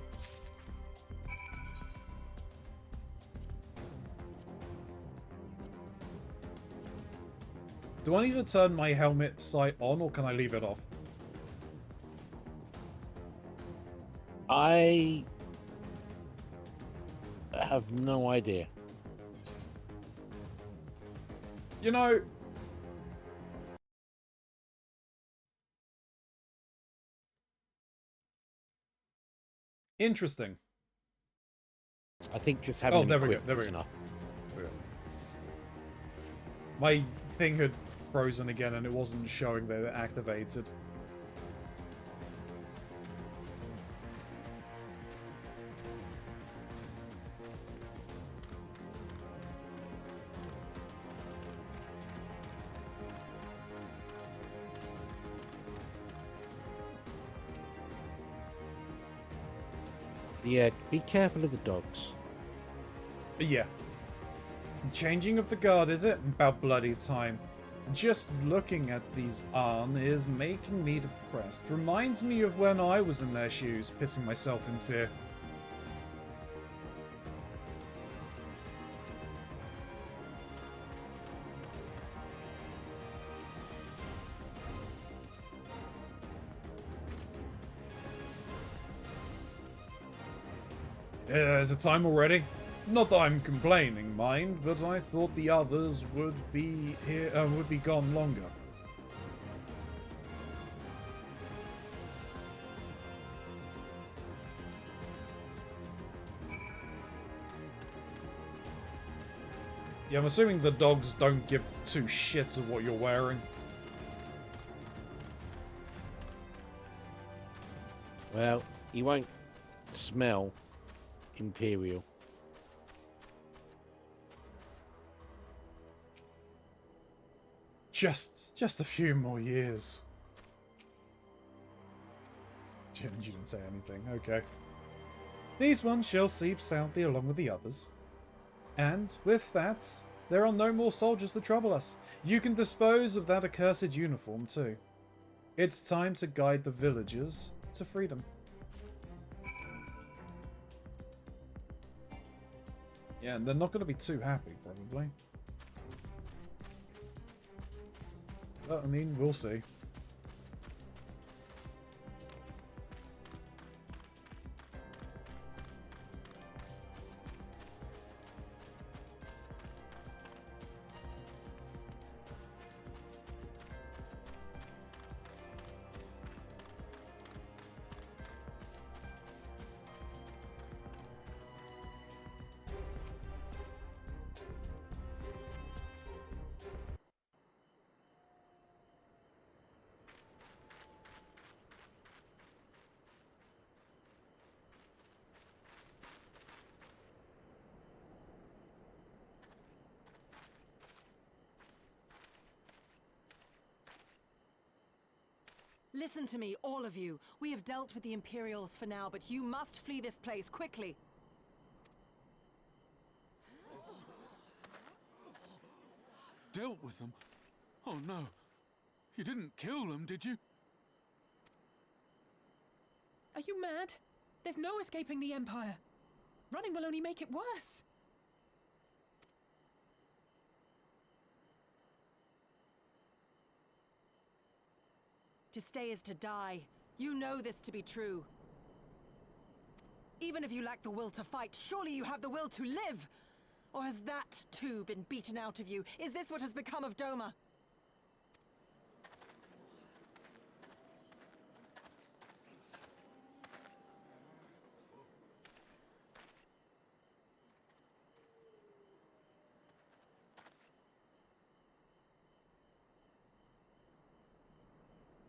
Do I need to turn my helmet sight on, or can I leave it off? I have no idea. You know, interesting. I think just having there we go, equipped there we is go. enough. My thing had frozen again and it wasn't showing that it activated. Yeah, be careful of the dogs. But yeah. Changing of the guard, is it? About bloody time. Just looking at these Arn is making me depressed. Reminds me of when I was in their shoes, pissing myself in fear. Is it time already? Not that I'm complaining, mind, but I thought the others would be here, would be gone longer. Yeah, I'm assuming the dogs don't give two shits of what you're wearing. Well, you won't smell Imperial. Just a few more years. You didn't say anything, okay. These ones shall sleep soundly along with the others. And, with that, there are no more soldiers to trouble us. You can dispose of that accursed uniform, too. It's time to guide the villagers to freedom. Yeah, and they're not going to be too happy, probably. But, I mean, we'll see. Listen to me, all of you. We have dealt with the Imperials for now, but you must flee this place quickly. dealt with them. Oh no. You didn't kill them, did you? Are you mad? There's no escaping the Empire. Running will only make it worse. To stay is to die. You know this to be true. Even if you lack the will to fight, surely you have the will to live! Or has that, too, been beaten out of you? Is this what has become of Doma?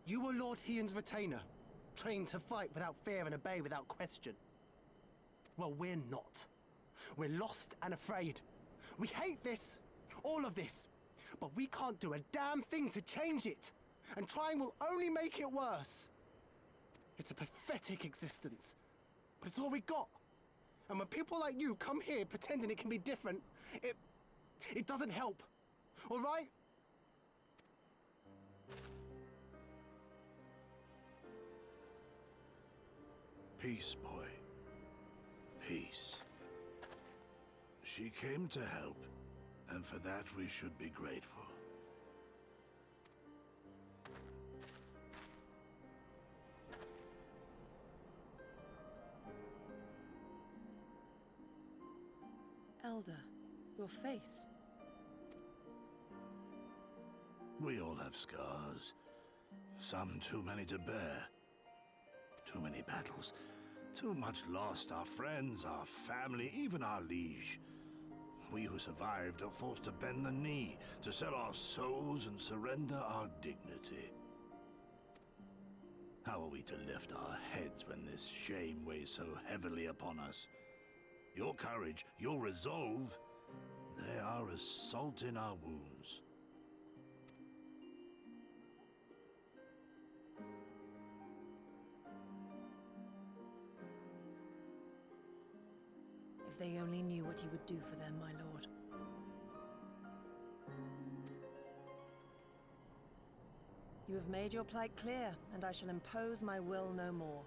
You were Lord Hien's retainer, trained to fight without fear and obey without question. Well, we're not. We're lost and afraid. We hate this, all of this, but we can't do a damn thing to change it. And trying will only make it worse. It's a pathetic existence, but it's all we got. And when people like you come here pretending it can be different, it doesn't help, all right? Peace, boy. Peace. She came to help, and for that we should be grateful. Elder, your face. We all have scars. Some too many to bear. Too many battles. Too much lost. Our friends, our family, even our liege. We who survived are forced to bend the knee, to sell our souls and surrender our dignity. How are we to lift our heads when this shame weighs so heavily upon us? Your courage, your resolve, they are as salt in our wounds. If they only knew what you would do for them, my lord. You have made your plight clear, and I shall impose my will no more.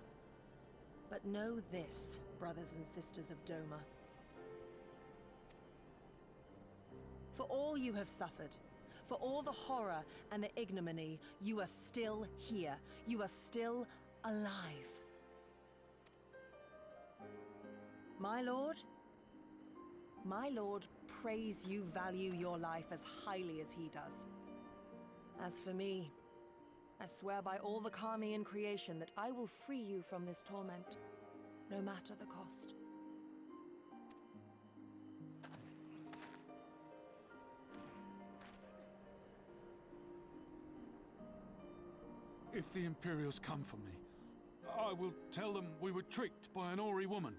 But know this, brothers and sisters of Doma. For all you have suffered, for all the horror and the ignominy, you are still here. You are still alive. My lord prays you value your life as highly as he does. As for me, I swear by all the Kami in creation that I will free you from this torment, no matter the cost. If the Imperials come for me, I will tell them we were tricked by an Ori woman.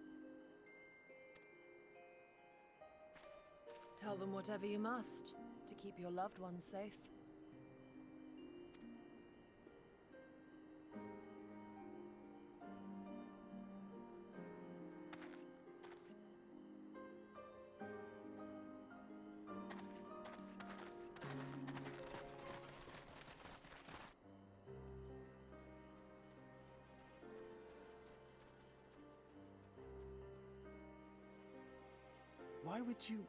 Tell them whatever you must to keep your loved ones safe. Why would you...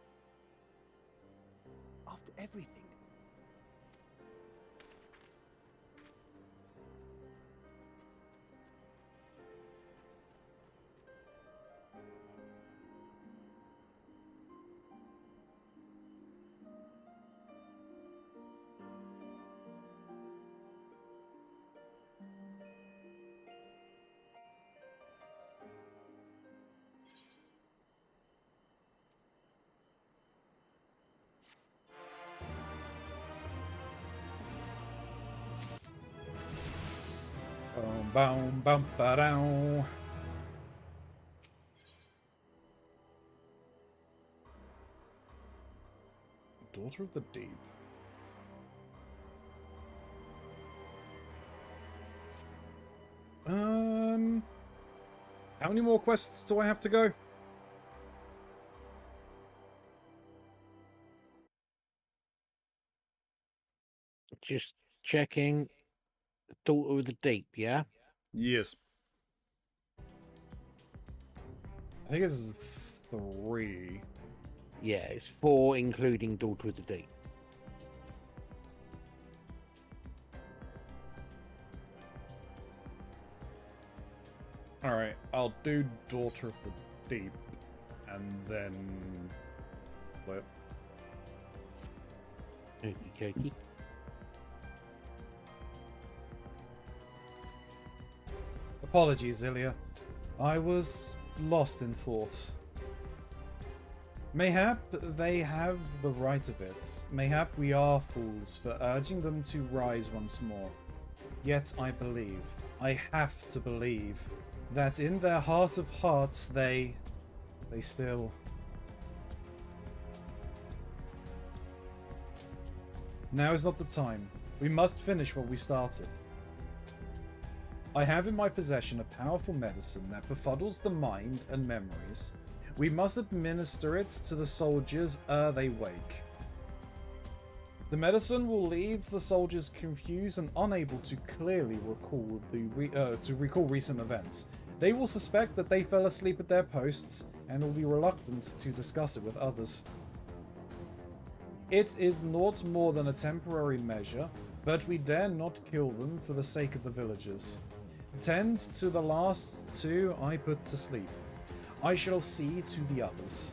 After everything? Boom, bum, ba-dow. Daughter of the Deep. How many more quests do I have to go? Just checking. Daughter of the Deep, yeah? Yes. I think it's 3. Yeah, it's 4, including Daughter of the Deep. Alright, I'll do Daughter of the Deep, and then... What? Okey dokey. Apologies, Ilya. I was lost in thought. Mayhap they have the right of it. Mayhap we are fools for urging them to rise once more. Yet I believe, I have to believe, that in their heart of hearts they still... Now is not the time. We must finish what we started. I have in my possession a powerful medicine that befuddles the mind and memories. We must administer it to the soldiers ere they wake. The medicine will leave the soldiers confused and unable to clearly recall recall recent events. They will suspect that they fell asleep at their posts and will be reluctant to discuss it with others. It is naught more than a temporary measure, but we dare not kill them for the sake of the villagers. Tend to the last 2 I put to sleep. I shall see to the others.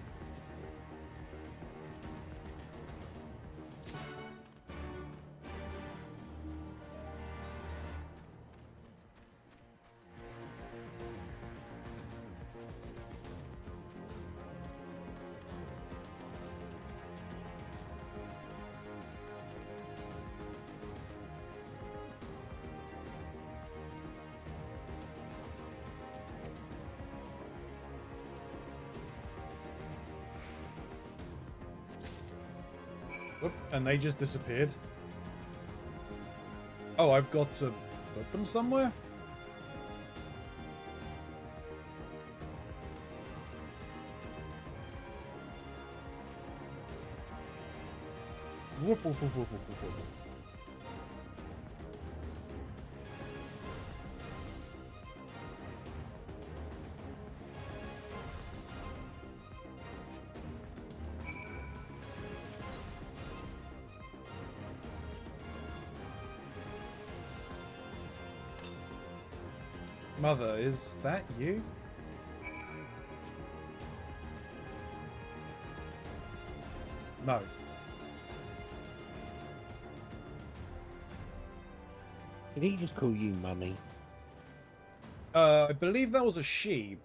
Oop, and they just disappeared. Oh, I've got to put them somewhere? Whoop, whoop, whoop, whoop, whoop, whoop, whoop. Mother, is that you? No. Did he just call you mummy? I believe that was a she.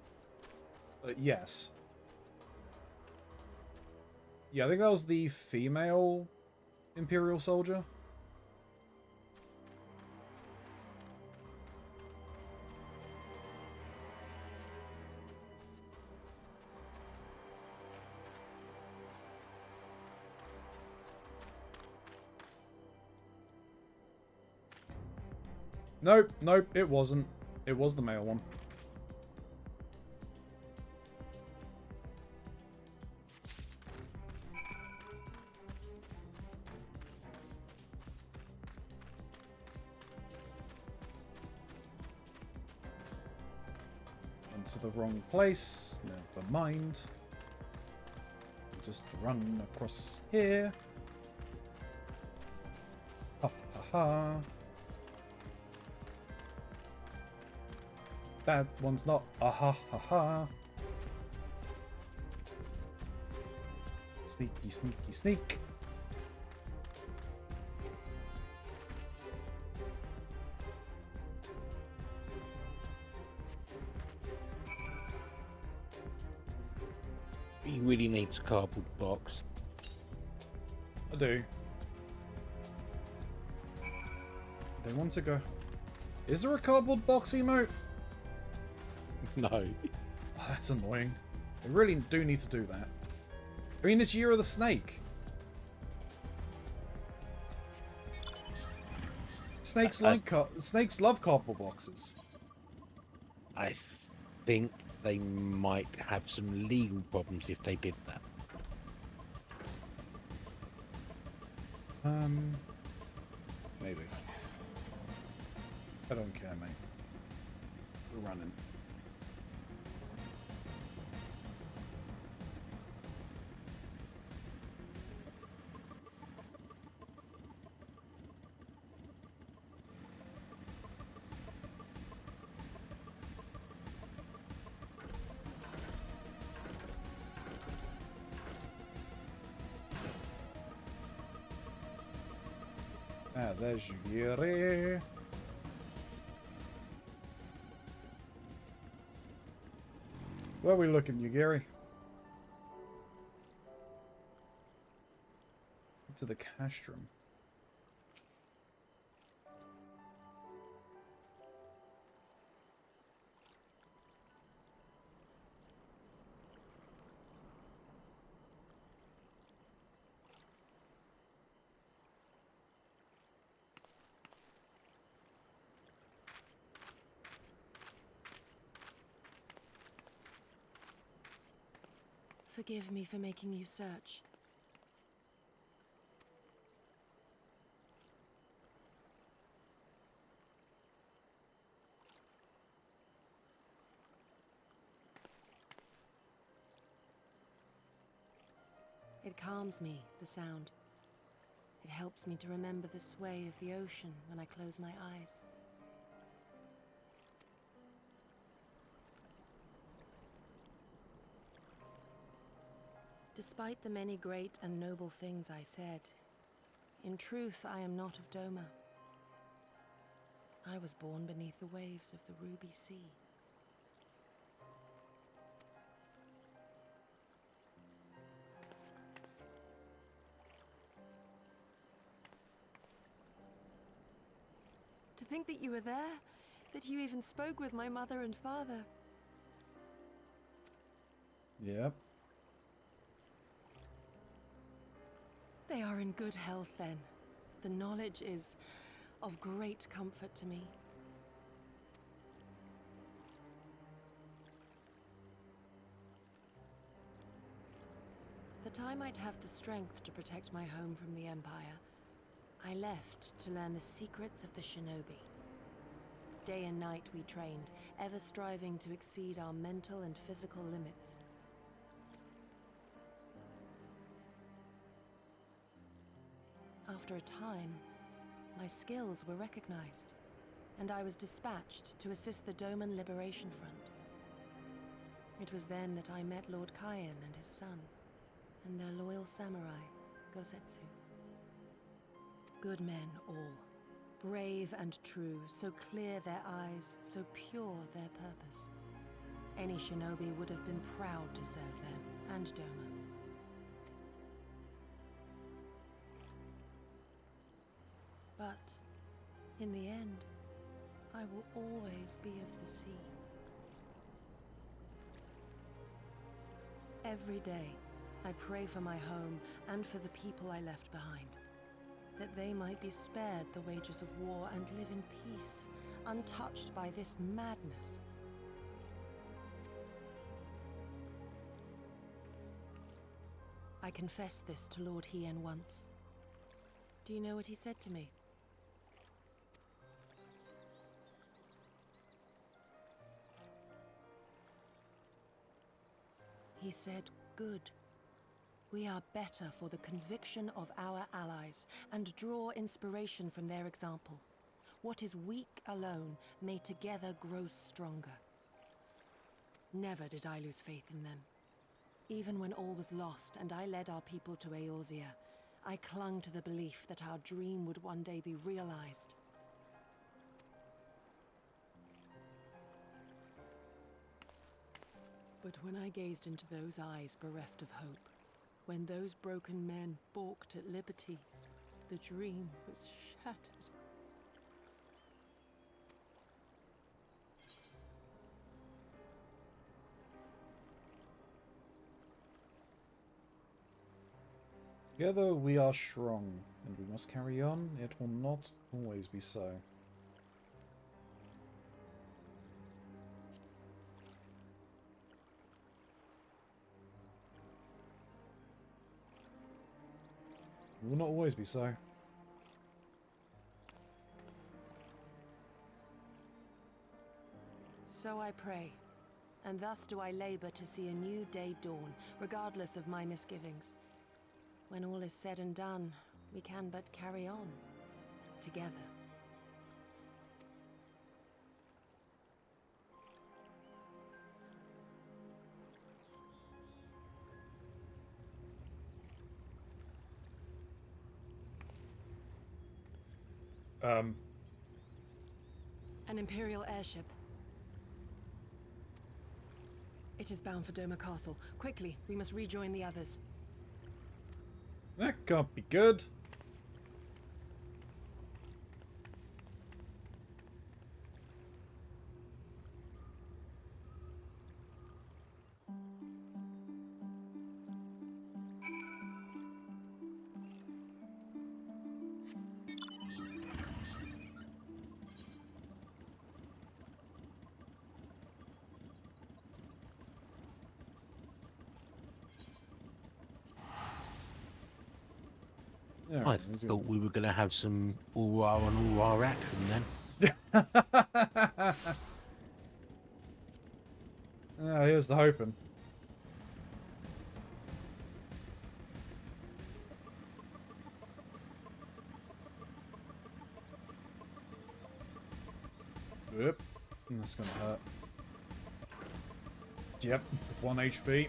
Yes. Yeah, I think that was the female Imperial soldier. Nope, nope, it wasn't. It was the male one. Into the wrong place. Never mind. Just run across here. Ha ha ha. That one's not. Aha ha ha. Sneaky, sneaky, sneak. He really needs a cardboard box. I do. They want to go. Is there a cardboard box emote? No. Oh, that's annoying. They really do need to do that. I mean, it's Year of the Snake. Snakes snakes love cardboard boxes. I think they might have some legal problems if they did that. Maybe. I don't care, mate. We're running. Ah, there's Yuri. Where are we looking, Yugiri? To the castrum. Forgive me for making you search. It calms me, the sound. It helps me to remember the sway of the ocean when I close my eyes. Despite the many great and noble things I said, in truth I am not of Doma. I was born beneath the waves of the Ruby Sea. To think that you were there, that you even spoke with my mother and father. Yep. They are in good health then. The knowledge is of great comfort to me. That I might have the strength to protect my home from the Empire, I left to learn the secrets of the shinobi. Day and night we trained, ever striving to exceed our mental and physical limits. After a time, my skills were recognized, and I was dispatched to assist the Doman Liberation Front. It was then that I met Lord Kayan and his son, and their loyal samurai, Gosetsu. Good men all, brave and true, so clear their eyes, so pure their purpose. Any shinobi would have been proud to serve them, and Doma. But, in the end, I will always be of the sea. Every day, I pray for my home and for the people I left behind, that they might be spared the wages of war and live in peace, untouched by this madness. I confessed this to Lord Hien once. Do you know what he said to me? He said, "Good. We are better for the conviction of our allies, and draw inspiration from their example. What is weak alone may together grow stronger." Never did I lose faith in them. Even when all was lost and I led our people to Eorzea, I clung to the belief that our dream would one day be realized. But when I gazed into those eyes bereft of hope, when those broken men balked at liberty, the dream was shattered. Together we are strong, and we must carry on. It will not always be so. It will not always be so. So I pray, and thus do I labor to see a new day dawn, regardless of my misgivings. When all is said and done, we can but carry on, together. An Imperial airship. It is bound for Doma Castle. Quickly, we must rejoin the others. That can't be good. Yeah, I thought we were going to have some all-ra and all-ra action then. Here's the hoping. Yep, that's gonna hurt. Yep, 1 HP.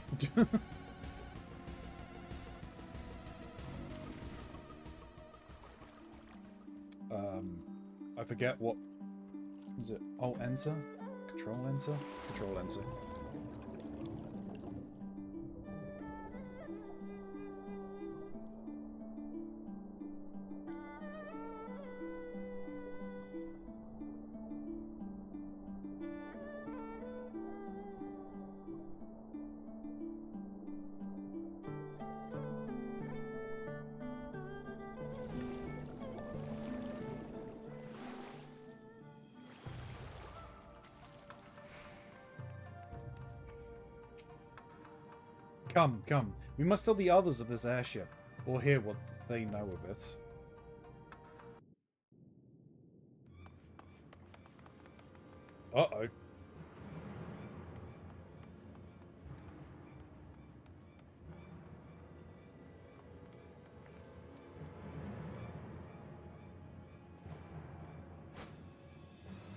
I forget what is it? Alt enter? Control enter? Control enter. Come, come. We must tell the others of this airship, or hear what they know of it. Uh-oh.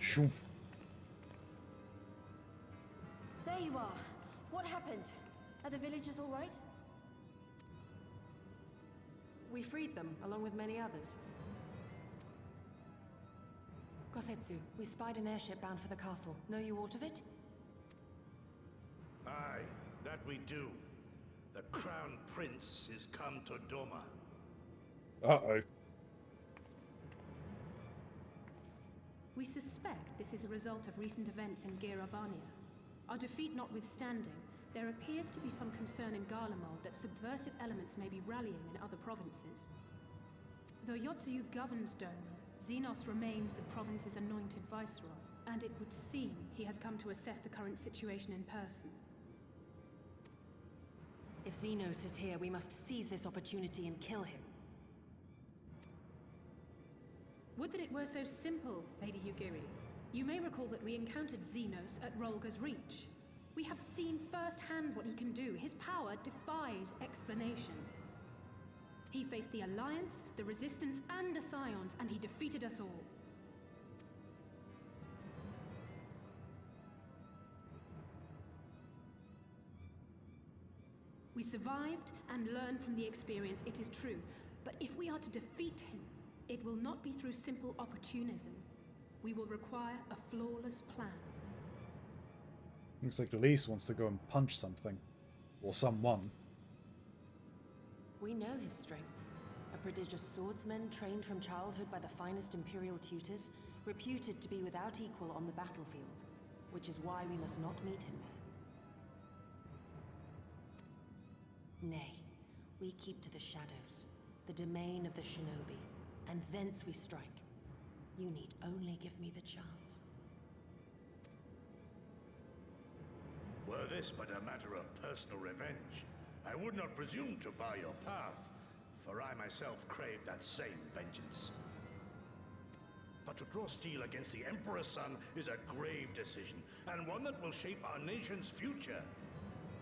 Shoof. There you are. What happened? Are the villagers all right? We freed them, along with many others. Kosetsu, we spied an airship bound for the castle. Know you aught of it? Aye, that we do. The Crown Prince is come to Doma. Uh-oh. We suspect this is a result of recent events in Girabania. Our defeat notwithstanding, there appears to be some concern in Garlemald that subversive elements may be rallying in other provinces. Though Yotsuyu governs Doma, Xenos remains the province's anointed viceroy, and it would seem he has come to assess the current situation in person. If Xenos is here, we must seize this opportunity and kill him. Would that it were so simple, Lady Yugiri. You may recall that we encountered Xenos at Rolga's Reach. We have seen firsthand what he can do. His power defies explanation. He faced the Alliance, the Resistance, and the Scions, and he defeated us all. We survived and learned from the experience, it is true. But if we are to defeat him, it will not be through simple opportunism. We will require a flawless plan. Looks like Elise wants to go and punch something. Or someone. We know his strengths. A prodigious swordsman trained from childhood by the finest Imperial tutors, reputed to be without equal on the battlefield, which is why we must not meet him there. Nay, we keep to the shadows, the domain of the shinobi, and thence we strike. You need only give me the chance. Were this but a matter of personal revenge, I would not presume to bar your path, for I myself crave that same vengeance. But to draw steel against the Emperor's son is a grave decision, and one that will shape our nation's future.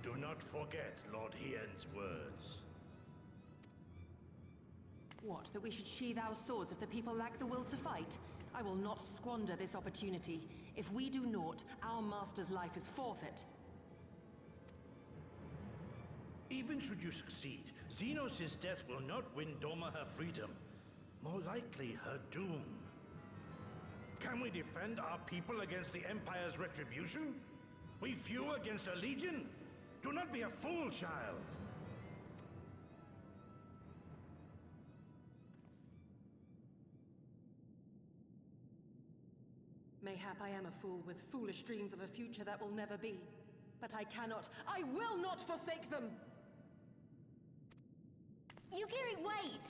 Do not forget Lord Hien's words. What, that we should sheathe our swords if the people lack the will to fight? I will not squander this opportunity. If we do naught, our master's life is forfeit. Even should you succeed, Xenos' death will not win Doma her freedom. More likely, her doom. Can we defend our people against the Empire's retribution? We few against a legion? Do not be a fool, child! Mayhap I am a fool with foolish dreams of a future that will never be. But I will not forsake them! Yugiri, wait!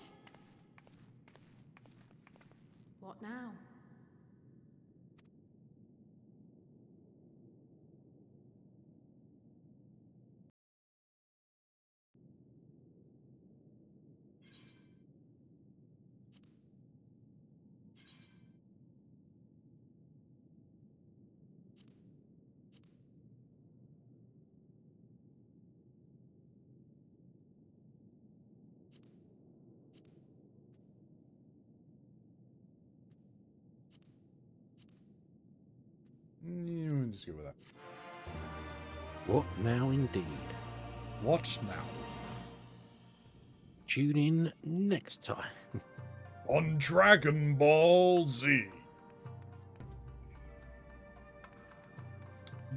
What now? Just go with that. What now, indeed? Watch now. Tune in next time. On Dragon Ball Z.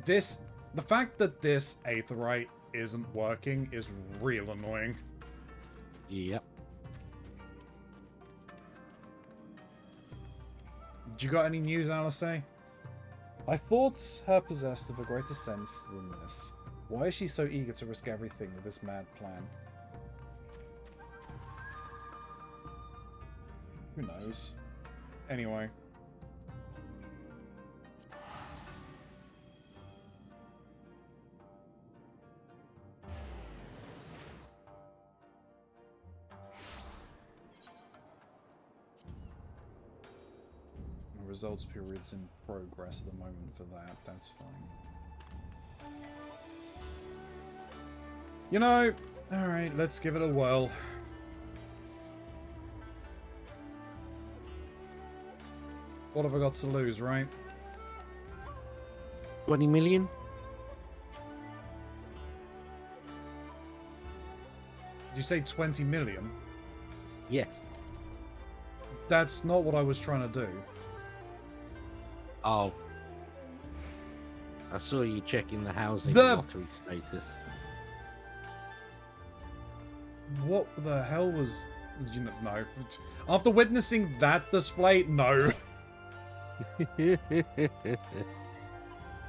The fact that this Aetheryte isn't working is real annoying. Yep. Do you got any news, Alice? I thought her possessed of a greater sense than this. Why is she so eager to risk everything with this mad plan? Who knows? Anyway. Results period's in progress at the moment for that. That's fine. You know, alright, let's give it a whirl. What have I got to lose, right? 20 million? Did you say 20 million? Yes. That's not what I was trying to do. Oh. I saw you checking the housing The- lottery status. What the hell was... You know, no. After witnessing that display, no.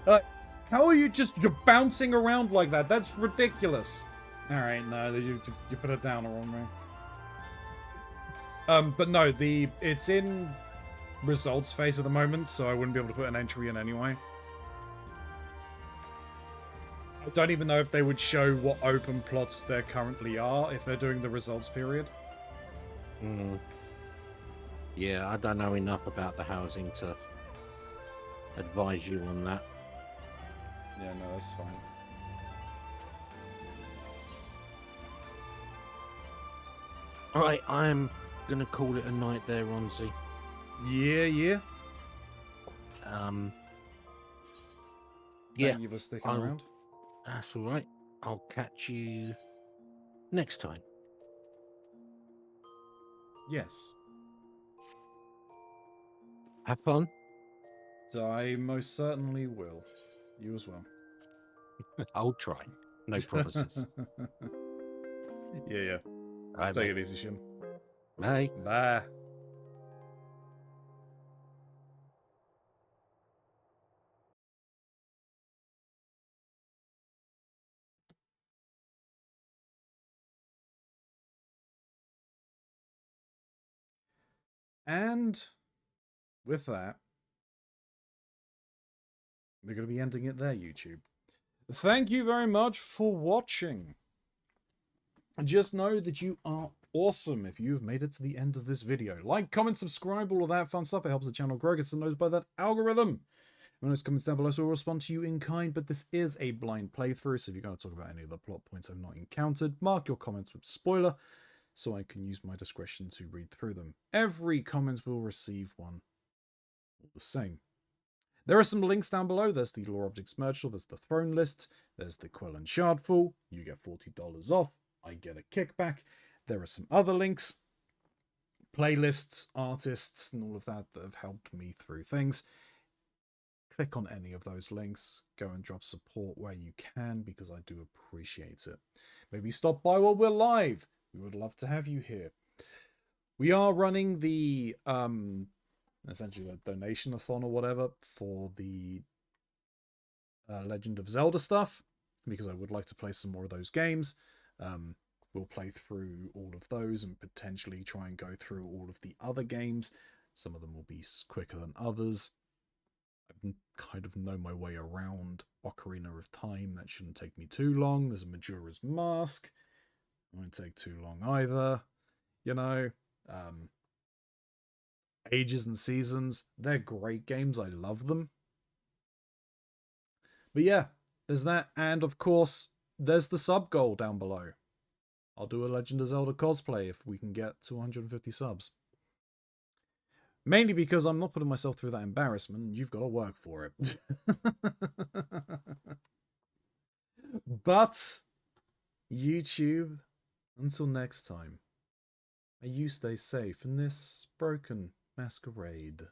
How are you you're bouncing around like that? That's ridiculous. Alright, no, you put it down the wrong way. But no, it's in results phase at the moment, so I wouldn't be able to put an entry in anyway. I don't even know if they would show what open plots there currently are if they're doing the results period. Yeah, I don't know enough about the housing to advise you on that. Yeah, no, that's fine. Alright, I'm gonna call it a night there, Ronzi. Yeah. Yeah, Thank you for sticking around. that's alright. I'll catch you next time. Yes. Have fun. I most certainly will. You as well. I'll try. No promises. Yeah. Bye, Take mate. it easy, Shin. Bye. Bye. And with that, we're going to be ending it there, YouTube. Thank you very much for watching. Just know that you are awesome if you've made it to the end of this video. Like, comment, subscribe, all of that fun stuff. It helps the channel grow, gets noticed by that algorithm. Those comments down below, so we'll respond to you in kind, but this is a blind playthrough, so if you're going to talk about any of the plot points I've not encountered, mark your comments with spoiler, so I can use my discretion to read through them. Every comment will receive one. All the same. There are some links down below. There's the Lore Objects merch, there's the Throne List, there's the Quell and Shardfall. You get $40 off. I get a kickback. There are some other links, playlists, artists, and all of that have helped me through things. Click on any of those links. Go and drop support where you can, because I do appreciate it. Maybe stop by while we're live. We would love to have you here. We are running the essentially a donation-a-thon or whatever for the Legend of Zelda stuff, because I would like to play some more of those games. We'll play through all of those and potentially try and go through all of the other games. Some of them will be quicker than others. I kind of know my way around Ocarina of Time. That shouldn't take me too long. There's a Majora's Mask. It won't take too long either. You know, Ages and Seasons. They're great games. I love them. But yeah, there's that. And of course, there's the sub goal down below. I'll do a Legend of Zelda cosplay if we can get to 150 subs. Mainly because I'm not putting myself through that embarrassment, and you've got to work for it. But, YouTube, until next time, may you stay safe in this broken masquerade.